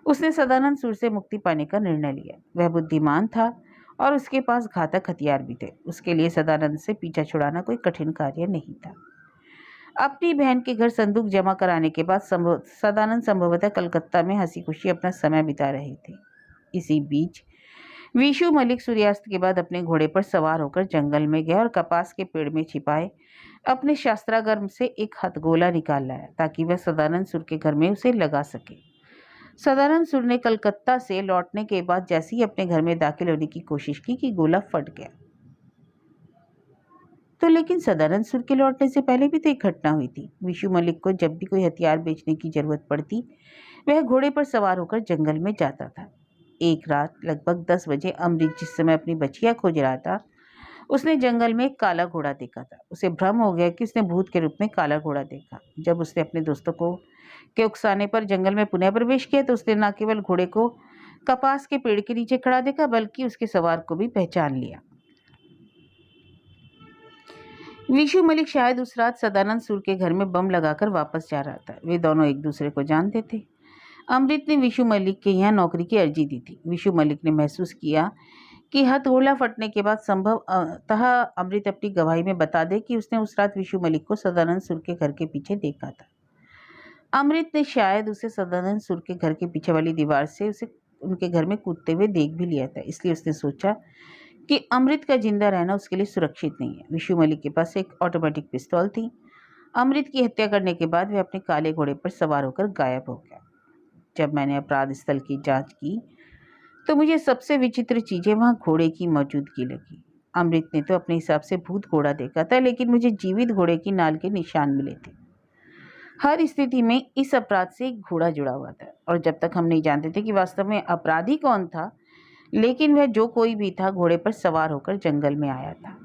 Speaker 1: उसने सदानंद सूर से मुक्ति पाने का निर्णय लिया। वह बुद्धिमान था और उसके पास घातक हथियार भी थे। उसके लिए सदानंद से पीछा छुड़ाना कोई कठिन कार्य नहीं था। अपनी बहन के घर संदूक जमा कराने के बाद सदानंद संभवतः कलकत्ता में हंसी खुशी अपना समय बिता रहे थे। इसी बीच विशु मलिक सूर्यास्त के बाद अपने घोड़े पर सवार होकर जंगल में गया और कपास के पेड़ में छिपाए अपने शास्त्रागार से एक हथगोला निकाल लाया, ताकि वह सदानंद सूर के घर में उसे लगा सके। सदानंद सूर ने कलकत्ता से लौटने के बाद जैसे ही अपने घर में दाखिल होने की कोशिश की कि गोला फट गया। तो लेकिन सदानंद सूर के लौटने से पहले भी तो एक घटना हुई थी। विशु मलिक को जब भी कोई हथियार बेचने की जरूरत पड़ती, वह घोड़े पर सवार होकर जंगल में जाता था। एक रात लगभग 10 बजे अमृत जिस समय अपनी बचिया खोज रहा था, उसने जंगल में एक काला घोड़ा देखा था। उसे भ्रम हो गया कि उसने भूत के रूप में काला घोड़ा देखा। जब उसने अपने दोस्तों को के उकसाने पर जंगल में पुनः प्रवेश किया तो उसने न केवल घोड़े को कपास के पेड़ के नीचे खड़ा देखा, बल्कि उसके सवार को भी पहचान लिया। विशु मलिक शायद उस रात सदानंद सूर के घर में बम लगाकर वापस जा रहा था। वे दोनों एक दूसरे को जानते थे। अमृत ने विशु मलिक के यहाँ नौकरी की अर्जी दी थी। विशु मलिक ने महसूस किया कि हथौड़ा फटने के बाद संभवतः अमृत अपनी गवाही में बता दे कि उसने उस रात विशु मलिक को सदानंद सुर के घर के पीछे देखा था। अमृत ने शायद उसे सदानंद सुर के घर के पीछे वाली दीवार से उसे उनके घर में कूदते हुए देख भी लिया था। इसलिए उसने सोचा कि अमृत का जिंदा रहना उसके लिए सुरक्षित नहीं है। विशु मलिक के पास एक ऑटोमेटिक पिस्तौल थी। अमृत की हत्या करने के बाद वह अपने काले घोड़े पर सवार होकर गायब हो गया। जब मैंने अपराध स्थल की जांच की तो मुझे सबसे विचित्र चीजें वहां घोड़े की मौजूदगी लगी। अमृत ने तो अपने हिसाब से भूत घोड़ा देखा था, लेकिन मुझे जीवित घोड़े की नाल के निशान मिले थे। हर स्थिति में इस अपराध से एक घोड़ा जुड़ा हुआ था, और जब तक हम नहीं जानते थे कि वास्तव में अपराधी कौन था, लेकिन वह जो कोई भी था घोड़े पर सवार होकर जंगल में आया था।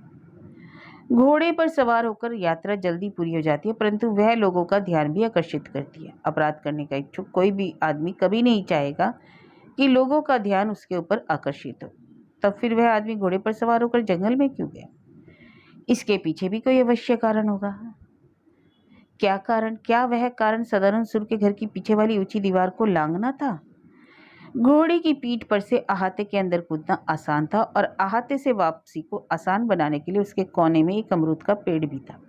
Speaker 1: घोड़े पर सवार होकर यात्रा जल्दी पूरी हो जाती है, परंतु वह लोगों का ध्यान भी आकर्षित करती है। अपराध करने का इच्छुक कोई भी आदमी कभी नहीं चाहेगा कि लोगों का ध्यान उसके ऊपर आकर्षित हो। तब फिर वह आदमी घोड़े पर सवार होकर जंगल में क्यों गया? इसके पीछे भी कोई अवश्य कारण होगा। क्या कारण? क्या वह कारण सदानंद सुर के घर की पीछे वाली ऊंची दीवार को लांघना था? घोड़े की पीठ पर से अहाते के अंदर कूदना आसान था, और अहाते से वापसी को आसान बनाने के लिए उसके कोने में एक अमरूद का पेड़ भी था।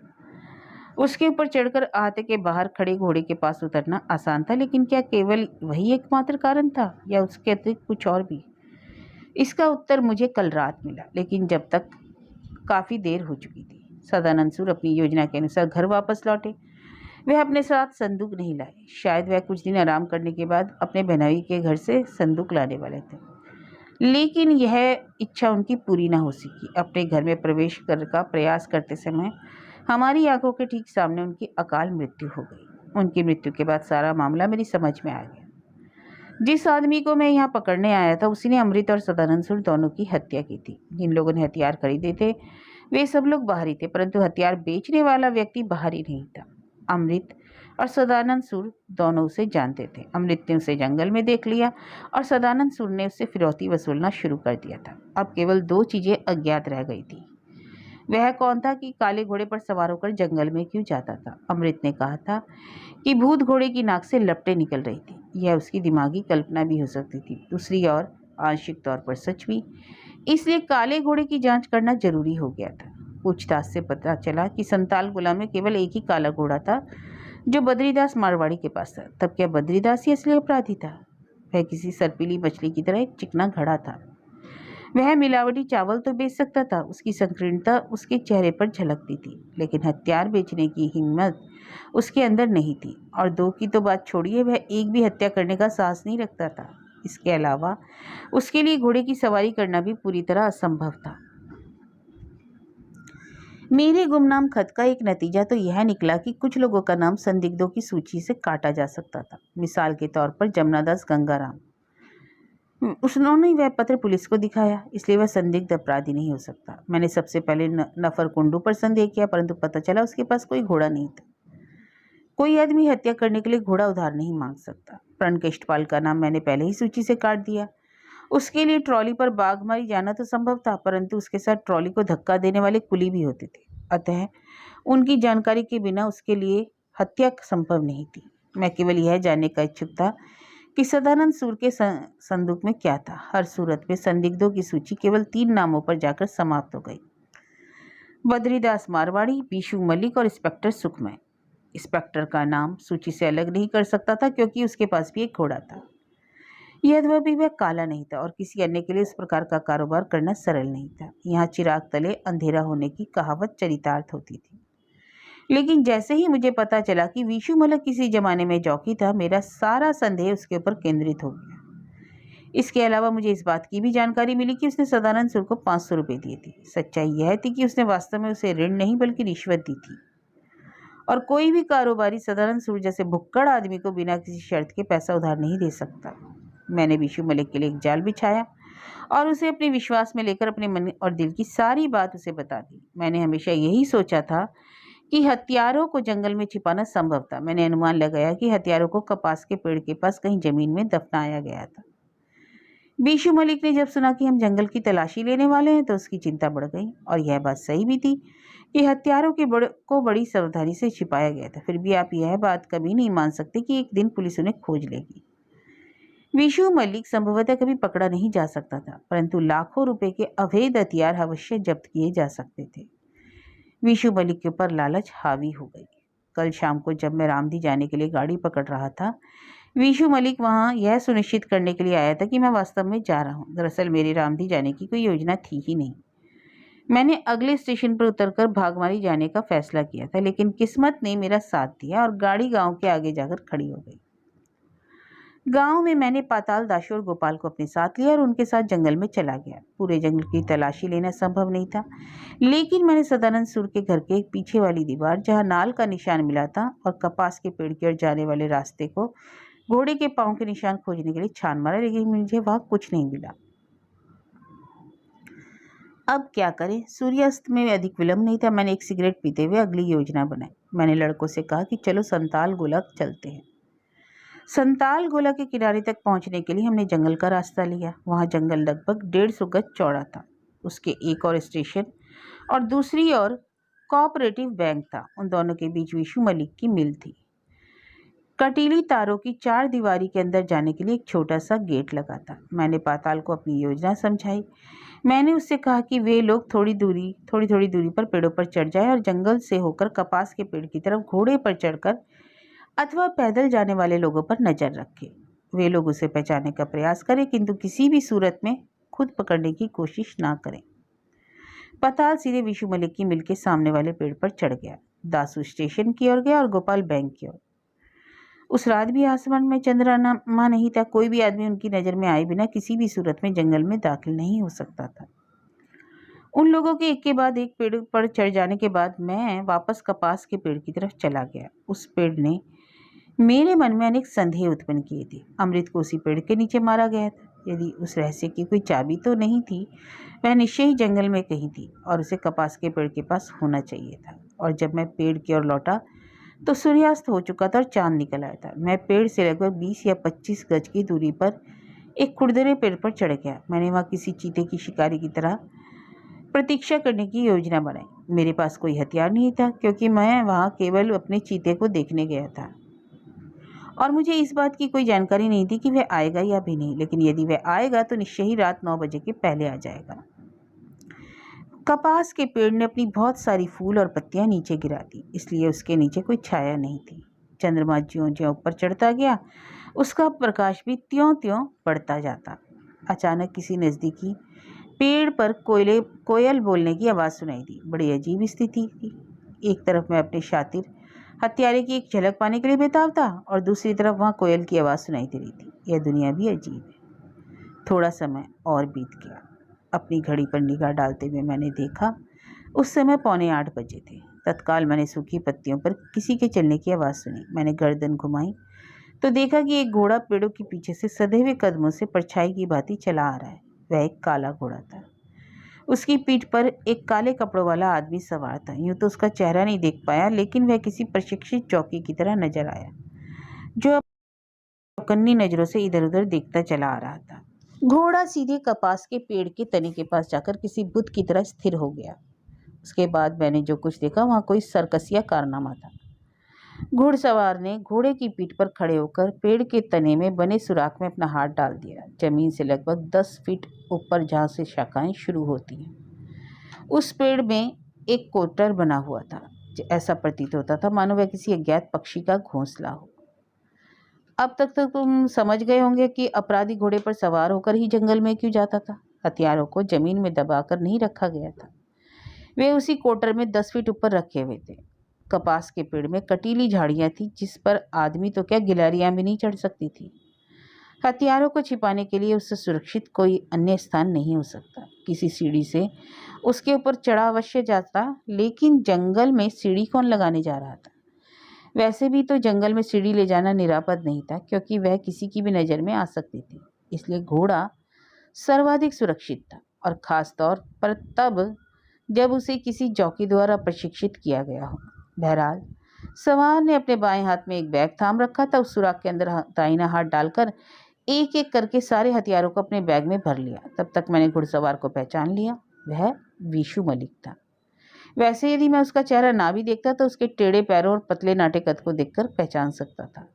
Speaker 1: उसके ऊपर चढ़कर अहाते के बाहर खड़े घोड़े के पास उतरना आसान था, लेकिन क्या केवल वही एकमात्र कारण था, या उसके अतिरिक्त कुछ और भी? इसका उत्तर मुझे कल रात मिला, लेकिन जब तक काफी देर हो चुकी थी। सदानंद सुर अपनी योजना के अनुसार घर वापस लौटे। वह अपने साथ संदूक नहीं लाए। शायद वह कुछ दिन आराम करने के बाद अपने बहनोई के घर से संदूक लाने वाले थे, लेकिन यह इच्छा उनकी पूरी न हो सकी। अपने घर में प्रवेश कर का प्रयास करते समय हमारी आंखों के ठीक सामने उनकी अकाल मृत्यु हो गई। उनकी मृत्यु के बाद सारा मामला मेरी समझ में आ गया। जिस आदमी को मैं यहाँ पकड़ने आया था उसी ने अमृत और सदानंद सुर दोनों की हत्या की थी। जिन लोगों ने हथियार खरीदे थे वे सब लोग बाहरी थे, परंतु हथियार बेचने वाला व्यक्ति बाहरी नहीं था। अमृत और सदानंद सुर दोनों उसे जानते थे। अमृत ने उसे जंगल में देख लिया और सदानंद सुर ने उससे फिरौती वसूलना शुरू कर दिया था। अब केवल दो चीजें अज्ञात रह गई थी। वह कौन था कि काले घोड़े पर सवार होकर जंगल में क्यों जाता था? अमृत ने कहा था कि भूत घोड़े की नाक से लपटें निकल रही थी। यह उसकी दिमागी कल्पना भी हो सकती थी, दूसरी ओर आंशिक तौर पर सच भी। इसलिए काले घोड़े की जांच करना जरूरी हो गया था। पूछताछ से पता चला कि संताल गुलाम में केवल एक ही काला घोड़ा था जो बद्रीदास मारवाड़ी के पास था। तब क्या बद्रीदास ही असली अपराधी था? वह किसी सर्पीली मछली की तरह एक चिकना घड़ा था। वह मिलावटी चावल तो बेच सकता था, उसकी संकीर्णता उसके चेहरे पर झलकती थी, लेकिन हथियार बेचने की हिम्मत उसके अंदर नहीं थी। और दो की तो बात छोड़िए, वह एक भी हत्या करने का साहस नहीं रखता था। इसके अलावा उसके लिए घोड़े की सवारी करना भी पूरी तरह असंभव था। मेरे गुमनाम खत का एक नतीजा तो यह निकला कि कुछ लोगों का नाम संदिग्धों की सूची से काटा जा सकता था। मिसाल के तौर पर जमनादास गंगाराम। उन्होंने वह पत्र पुलिस को दिखाया, इसलिए वह संदिग्ध अपराधी नहीं हो सकता। मैंने सबसे पहले नफर कुंडू पर संदेह किया, परंतु पता चला उसके पास कोई घोड़ा नहीं था। कोई आदमी हत्या करने के लिए घोड़ा उधार नहीं मांग सकता। प्रण केष्टपाल का नाम मैंने पहले ही सूची से काट दिया। उसके लिए ट्रॉली पर बाघमारी जाना तो संभव था, परंतु उसके साथ ट्रॉली को धक्का देने वाले कुली भी होते थे। अतः उनकी जानकारी के बिना उसके लिए हत्या संभव नहीं थी। मैं केवल यह जानने का इच्छुक था कि सदानंद सुर के संदूक में क्या था। हर सूरत में संदिग्धों की सूची केवल 3 नामों पर जाकर समाप्त हो गई: बद्रीदास मारवाड़ी, विशु मलिक और इंस्पेक्टर सुखमय। इंस्पेक्टर का नाम सूची से अलग नहीं कर सकता था, क्योंकि उसके पास भी एक घोड़ा था। यद्यपि वह काला नहीं था और किसी अन्य के लिए इस प्रकार का कारोबार करना सरल नहीं था। यहाँ चिराग तले अंधेरा होने की कहावत चरितार्थ होती थी। लेकिन जैसे ही मुझे पता चला कि विशु मलिक किसी जमाने में जॉकी था, मेरा सारा संदेह उसके ऊपर केंद्रित हो गया। इसके अलावा मुझे इस बात की भी जानकारी मिली कि उसने सदानंद सुर को 500 रुपये दिए थे। सच्चाई यह थी कि उसने वास्तव में उसे ऋण नहीं बल्कि रिश्वत दी थी, और कोई भी कारोबारी सदानंद सुर जैसे भुक्कड़ आदमी को बिना किसी शर्त के पैसा उधार नहीं दे सकता। मैंने विशु मलिक के लिए एक जाल बिछाया और उसे अपने विश्वास में लेकर अपने मन और दिल की सारी बात उसे बता दी। मैंने हमेशा यही सोचा था कि हथियारों को जंगल में छिपाना संभव था। मैंने अनुमान लगाया कि हथियारों को कपास के पेड़ के पास कहीं जमीन में दफनाया गया था। विशु मलिक ने जब सुना कि हम जंगल की तलाशी लेने वाले हैं तो उसकी चिंता बढ़ गई, और यह बात सही भी थी कि हथियारों को बड़ी सावधानी से छिपाया गया था। फिर भी आप यह बात कभी नहीं मान सकते कि एक दिन पुलिस उन्हें खोज लेगी। विशु मलिक संभवतः कभी पकड़ा नहीं जा सकता था, परंतु लाखों रुपए के अवैध हथियार अवश्य जब्त किए जा सकते थे। विशु मलिक के ऊपर लालच हावी हो गई। कल शाम को जब मैं रामधी जाने के लिए गाड़ी पकड़ रहा था, विशु मलिक वहां यह सुनिश्चित करने के लिए आया था कि मैं वास्तव में जा रहा हूं। दरअसल मेरी रामधी जाने की कोई योजना थी ही नहीं। मैंने अगले स्टेशन पर उतरकर भागमारी जाने का फैसला किया था, लेकिन किस्मत ने मेरा साथ दिया और गाड़ी गांव के आगे जाकर खड़ी हो गई। गांव में मैंने पाताल दाशु और गोपाल को अपने साथ लिया और उनके साथ जंगल में चला गया। पूरे जंगल की तलाशी लेना संभव नहीं था, लेकिन मैंने सदानंद सूर के घर के पीछे वाली दीवार, जहां नाल का निशान मिला था, और कपास के पेड़ की ओर जाने वाले रास्ते को घोड़े के पांव के निशान खोजने के लिए छान मारा, लेकिन मुझे वहां कुछ नहीं मिला। अब क्या करें? सूर्यास्त में अधिक विलंब नहीं था। मैंने एक सिगरेट पीते हुए अगली योजना बनाई। मैंने लड़कों से कहा कि चलो संताल गोला चलते हैं। संताल गोला के किनारे तक पहुंचने के लिए हमने जंगल का रास्ता लिया। वहां जंगल लगभग 150 गज चौड़ा था। उसके एक और स्टेशन और दूसरी ओर कोऑपरेटिव बैंक था। उन दोनों के बीच विशु मलिक की मिल थी। कटीली तारों की 4 दीवारी के अंदर जाने के लिए एक छोटा सा गेट लगा था। मैंने पाताल को अपनी योजना समझाई। मैंने उससे कहा कि वे लोग थोड़ी थोड़ी दूरी पर पेड़ों पर चढ़ जाए और जंगल से होकर कपास के पेड़ की तरफ घोड़े पर चढ़कर अथवा पैदल जाने वाले लोगों पर नजर रखे। वे लोग उसे पहचानने का प्रयास करें, किंतु किसी भी सूरत में खुद पकड़ने की कोशिश ना करें। पाताल सीधे विशु मलिक की मिल के सामने वाले पेड़ पर चढ़ गया। दासू स्टेशन की ओर गया और गोपाल बैंक की ओर। उस रात भी आसमान में चंद्रमा नहीं था। कोई भी आदमी उनकी नजर में आए बिना किसी भी सूरत में जंगल में दाखिल नहीं हो सकता था। उन लोगों के एक के बाद एक पेड़ पर चढ़ जाने के बाद मैं वापस कपास के पेड़ की तरफ चला गया। उस पेड़ ने मेरे मन में अनेक संदेह उत्पन्न किए थे। अमृत को उसी पेड़ के नीचे मारा गया था। यदि उस रहस्य की कोई चाबी तो नहीं थी, वह निश्चय ही जंगल में कहीं थी और उसे कपास के पेड़ के पास होना चाहिए था। और जब मैं पेड़ की ओर लौटा तो सूर्यास्त हो चुका था और चांद निकल आया था। मैं पेड़ से लगभग 20 या 25 गज की दूरी पर एक खुरदरे पेड़ पर चढ़ गया। मैंने वहां किसी चीते की शिकारी की तरह प्रतीक्षा करने की योजना बनाई। मेरे पास कोई हथियार नहीं था, क्योंकि मैं वहां केवल अपने चीते को देखने गया था और मुझे इस बात की कोई जानकारी नहीं थी कि वह आएगा या भी नहीं। लेकिन यदि वह आएगा तो निश्चय ही रात 9 बजे के पहले आ जाएगा। कपास के पेड़ ने अपनी बहुत सारी फूल और पत्तियां नीचे गिरा दी, इसलिए उसके नीचे कोई छाया नहीं थी। चंद्रमा ज्यों-ज्यों ऊपर चढ़ता गया, उसका प्रकाश भी त्यों-त्यों बढ़ता जाता। अचानक किसी नज़दीकी पेड़ पर कोयल बोलने की आवाज़ सुनाई दी। बड़ी अजीब स्थिति थी। एक तरफ मैं अपने शातिर हत्यारे की एक झलक पाने के लिए बेताब था और दूसरी तरफ वहाँ कोयल की आवाज़ सुनाई दे रही थी। यह दुनिया भी अजीब है। थोड़ा समय और बीत गया। अपनी घड़ी पर निगाह डालते हुए मैंने देखा उस समय 7:45 बजे थे। तत्काल मैंने सूखी पत्तियों पर किसी के चलने की आवाज़ सुनी। मैंने गर्दन घुमाई तो देखा कि एक घोड़ा पेड़ों के पीछे से सधे हुए कदमों से परछाई की भांति चला आ रहा है। वह एक काला घोड़ा था। उसकी पीठ पर एक काले कपड़ों वाला आदमी सवार था। यूं तो उसका चेहरा नहीं देख पाया, लेकिन वह किसी प्रशिक्षित जॉकी की तरह नजर आया, जो चौकन्नी नजरों से इधर उधर देखता चला आ रहा था। घोड़ा सीधे कपास के पेड़ के तने के पास जाकर किसी बुत की तरह स्थिर हो गया। उसके बाद मैंने जो कुछ देखा वहां कोई सर्कसिया कारनामा था। घुड़सवार ने घोड़े की पीठ पर खड़े होकर पेड़ के तने में बने सुराख में अपना हाथ डाल दिया। जमीन से लगभग 10 फीट ऊपर जहाँ से शाखाएं शुरू होती हैं, उस पेड़ में एक कोटर बना हुआ था। ऐसा प्रतीत होता था मानो वह किसी अज्ञात पक्षी का घोंसला हो। अब तक तो तुम समझ गए होंगे कि अपराधी घोड़े पर सवार होकर ही जंगल में क्यों जाता था। हथियारों को जमीन में दबाकर नहीं रखा गया था, वे उसी कोटर में 10 फीट ऊपर रखे हुए थे। कपास के पेड़ में कटीली झाड़ियां थी, जिस पर आदमी तो क्या गिलहरियां भी नहीं चढ़ सकती थी। हथियारों को छिपाने के लिए उससे सुरक्षित कोई अन्य स्थान नहीं हो सकता। किसी सीढ़ी से उसके ऊपर चढ़ा अवश्य जाता, लेकिन जंगल में सीढ़ी कौन लगाने जा रहा था। वैसे भी तो जंगल में सीढ़ी ले जाना निरापद नहीं था, क्योंकि वह किसी की भी नज़र में आ सकती थी। इसलिए घोड़ा सर्वाधिक सुरक्षित था, और ख़ास तौर पर तब जब उसे किसी जॉकी द्वारा प्रशिक्षित किया गया हो। बहरहाल सवार ने अपने बाएं हाथ में एक बैग थाम रखा था। उस सुराख के अंदर दाहिना हाथ डालकर एक एक करके सारे हथियारों को अपने बैग में भर लिया। तब तक मैंने घुड़सवार को पहचान लिया। वह विशु मलिक था। वैसे यदि मैं उसका चेहरा ना भी देखता तो उसके टेढ़े पैरों और पतले नाटे कद को देखकर पहचान सकता था,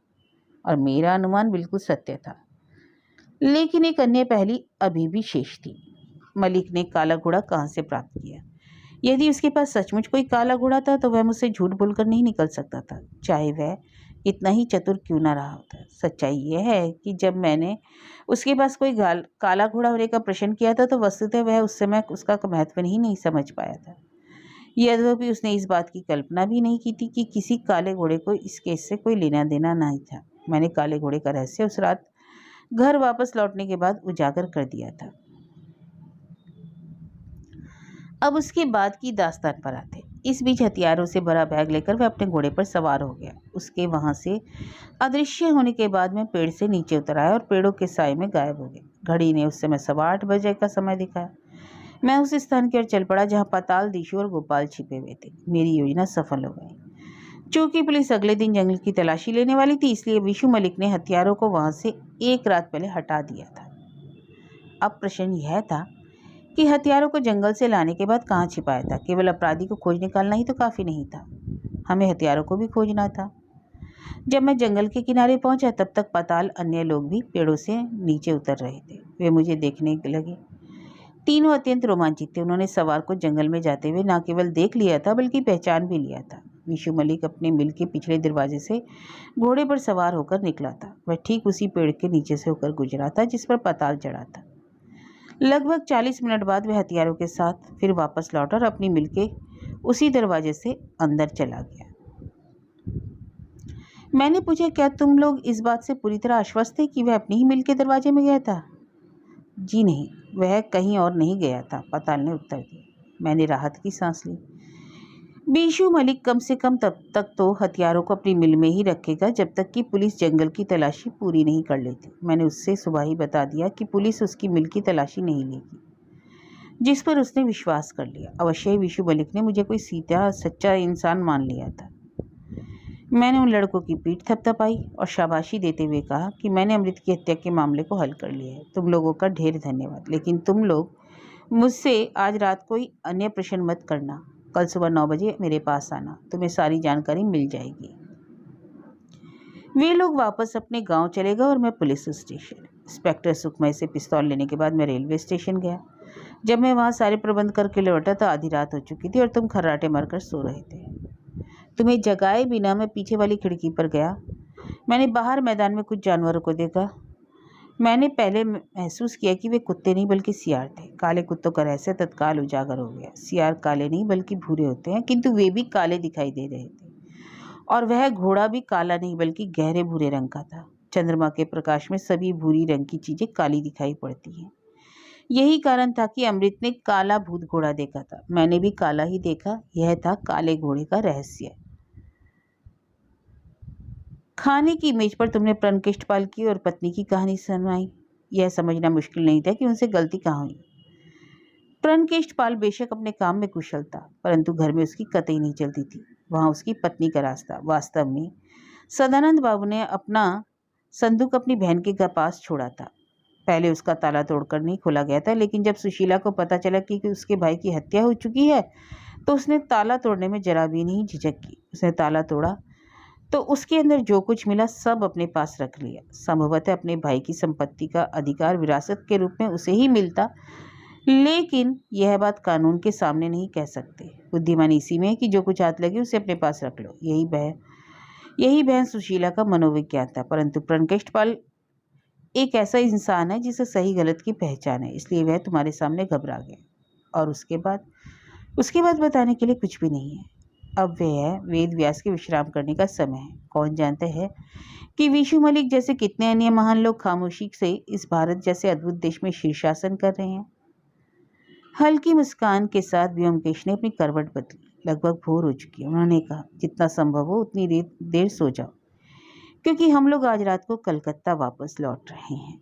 Speaker 1: और मेरा अनुमान बिल्कुल सत्य था। लेकिन एक अन्य पहेली अभी भी शेष थी। मलिक ने काला घोड़ा कहाँ से प्राप्त किया? यदि उसके पास सचमुच कोई काला घोड़ा था तो वह मुझसे झूठ बोलकर नहीं निकल सकता था, चाहे वह इतना ही चतुर क्यों ना रहा होता। सच्चाई यह है कि जब मैंने उसके पास कोई काला घोड़ा होने का प्रश्न किया था तो वस्तुतः वह उस समय उसका महत्व नहीं समझ पाया था। यद्यपि उसने इस बात की कल्पना भी नहीं की थी कि किसी काले घोड़े को इस केस से कोई लेना देना नहीं था। मैंने काले घोड़े का रहस्य उस रात घर वापस लौटने के बाद उजागर कर दिया था। अब उसके बाद की दास्तान पर आते। इस बीच हथियारों से भरा बैग लेकर वह अपने घोड़े पर सवार हो गया। उसके वहां से अदृश्य होने के बाद मैं पेड़ से नीचे उतर आया और पेड़ों के साए में गायब हो गया। घड़ी ने उस समय 8:15 बजे का समय दिखाया। मैं उस स्थान की ओर चल पड़ा जहाँ पाताल दिशु और गोपाल छिपे हुए थे। मेरी योजना सफल हो गई। चूंकि पुलिस अगले दिन जंगल की तलाशी लेने वाली थी, इसलिए विशु मलिक ने हथियारों को वहां से एक रात पहले हटा दिया था। अब प्रश्न यह था कि हथियारों को जंगल से लाने के बाद कहाँ छिपाया था। केवल अपराधी को खोज निकालना ही तो काफी नहीं था, हमें हथियारों को भी खोजना था। जब मैं जंगल के किनारे पहुंचा तब तक पाताल अन्य लोग भी पेड़ों से नीचे उतर रहे थे। वे मुझे देखने लगे। तीनों अत्यंत रोमांचित थे। उन्होंने सवार को जंगल में जाते हुए न केवल देख लिया था बल्कि पहचान भी लिया था। विशु मलिक अपने मिल के पिछले दरवाजे से घोड़े पर सवार होकर निकला था। वह ठीक उसी पेड़ के नीचे से होकर गुजरा था जिस पर पाताल चढ़ा था। लगभग 40 मिनट बाद वह हथियारों के साथ फिर वापस लौटा और अपनी मिल के उसी दरवाजे से अंदर चला गया। मैंने पूछा, क्या तुम लोग इस बात से पूरी तरह आश्वस्त थे कि वह अपनी ही मिल के दरवाजे में गया था? जी नहीं, वह कहीं और नहीं गया था, पाताल ने उत्तर दिया। मैंने राहत की सांस ली। विशु मलिक कम से कम तब तक तो हथियारों को अपनी मिल में ही रखेगा जब तक कि पुलिस जंगल की तलाशी पूरी नहीं कर लेती। मैंने उससे सुबह ही बता दिया कि पुलिस उसकी मिल की तलाशी नहीं लेगी, जिस पर उसने विश्वास कर लिया। अवश्य ही विशु मलिक ने मुझे कोई सीधा सच्चा इंसान मान लिया था। मैंने उन लड़कों की पीठ थपथपाई और शाबाशी देते हुए कहा कि मैंने अमृत की हत्या के मामले को हल कर लिया है। तुम लोगों का ढेर धन्यवाद, लेकिन तुम लोग मुझसे आज रात कोई अन्य प्रश्न मत करना। कल सुबह 9 बजे मेरे पास आना, तुम्हें सारी जानकारी मिल जाएगी। वे लोग वापस अपने गांव चले गए और मैं पुलिस स्टेशन। इंस्पेक्टर सुखमय से पिस्तौल लेने के बाद मैं रेलवे स्टेशन गया। जब मैं वहां सारे प्रबंध करके लौटा तो आधी रात हो चुकी थी और तुम खर्राटे मारकर सो रहे थे। तुम्हें जगाए बिना मैं पीछे वाली खिड़की पर गया। मैंने बाहर मैदान में कुछ जानवरों को देखा। मैंने पहले महसूस किया कि वे कुत्ते नहीं बल्कि सियार थे। काले कुत्तों का रहस्य तत्काल उजागर हो गया। सियार काले नहीं बल्कि भूरे होते हैं, किंतु वे भी काले दिखाई दे रहे थे। और वह घोड़ा भी काला नहीं बल्कि गहरे भूरे रंग का था। चंद्रमा के प्रकाश में सभी भूरी रंग की चीजें काली दिखाई पड़ती हैं। यही कारण था कि अमृत ने काला भूत घोड़ा देखा था। मैंने भी काला ही देखा। यह था काले घोड़े का रहस्य। खाने की मेज पर तुमने प्रणकेष्टपाल की और पत्नी की कहानी सुनाई। यह समझना मुश्किल नहीं था कि उनसे गलती कहाँ हुई। प्रणकेष्टपाल बेशक अपने काम में कुशल था, परंतु घर में उसकी कतई नहीं चलती थी। वहां उसकी पत्नी का रास्ता। वास्तव में सदानंद बाबू ने अपना संदूक अपनी बहन के पास छोड़ा था। पहले उसका ताला तोड़कर नहीं खोला गया था, लेकिन जब सुशीला को पता चला कि उसके भाई की हत्या हो चुकी है तो उसने ताला तोड़ने में जरा भी नहीं झिझक की। उसने ताला तोड़ा तो उसके अंदर जो कुछ मिला सब अपने पास रख लिया। संभवतः अपने भाई की संपत्ति का अधिकार विरासत के रूप में उसे ही मिलता, लेकिन यह बात कानून के सामने नहीं कह सकते। बुद्धिमानी इसी में है कि जो कुछ हाथ लगे उसे अपने पास रख लो। यही बहन सुशीला का मनोविज्ञान था। परंतु प्रणकेष्टपाल एक ऐसा इंसान है जिसे सही गलत की पहचान है, इसलिए वह तुम्हारे सामने घबरा गया। और उसके बाद बताने के लिए कुछ भी नहीं है। अब वह वेद व्यास के विश्राम करने का समय है। कौन जानते हैं कि विशु मलिक जैसे कितने अन्य महान लोग खामोशी से इस भारत जैसे अद्भुत देश में शीर्षासन कर रहे हैं। हल्की मुस्कान के साथ व्योमकेश ने अपनी करवट बदली। लगभग भोर हो चुकी है। उन्होंने कहा, जितना संभव हो उतनी देर सो जाओ, क्योंकि हम लोग आज रात को कलकत्ता वापस लौट रहे हैं।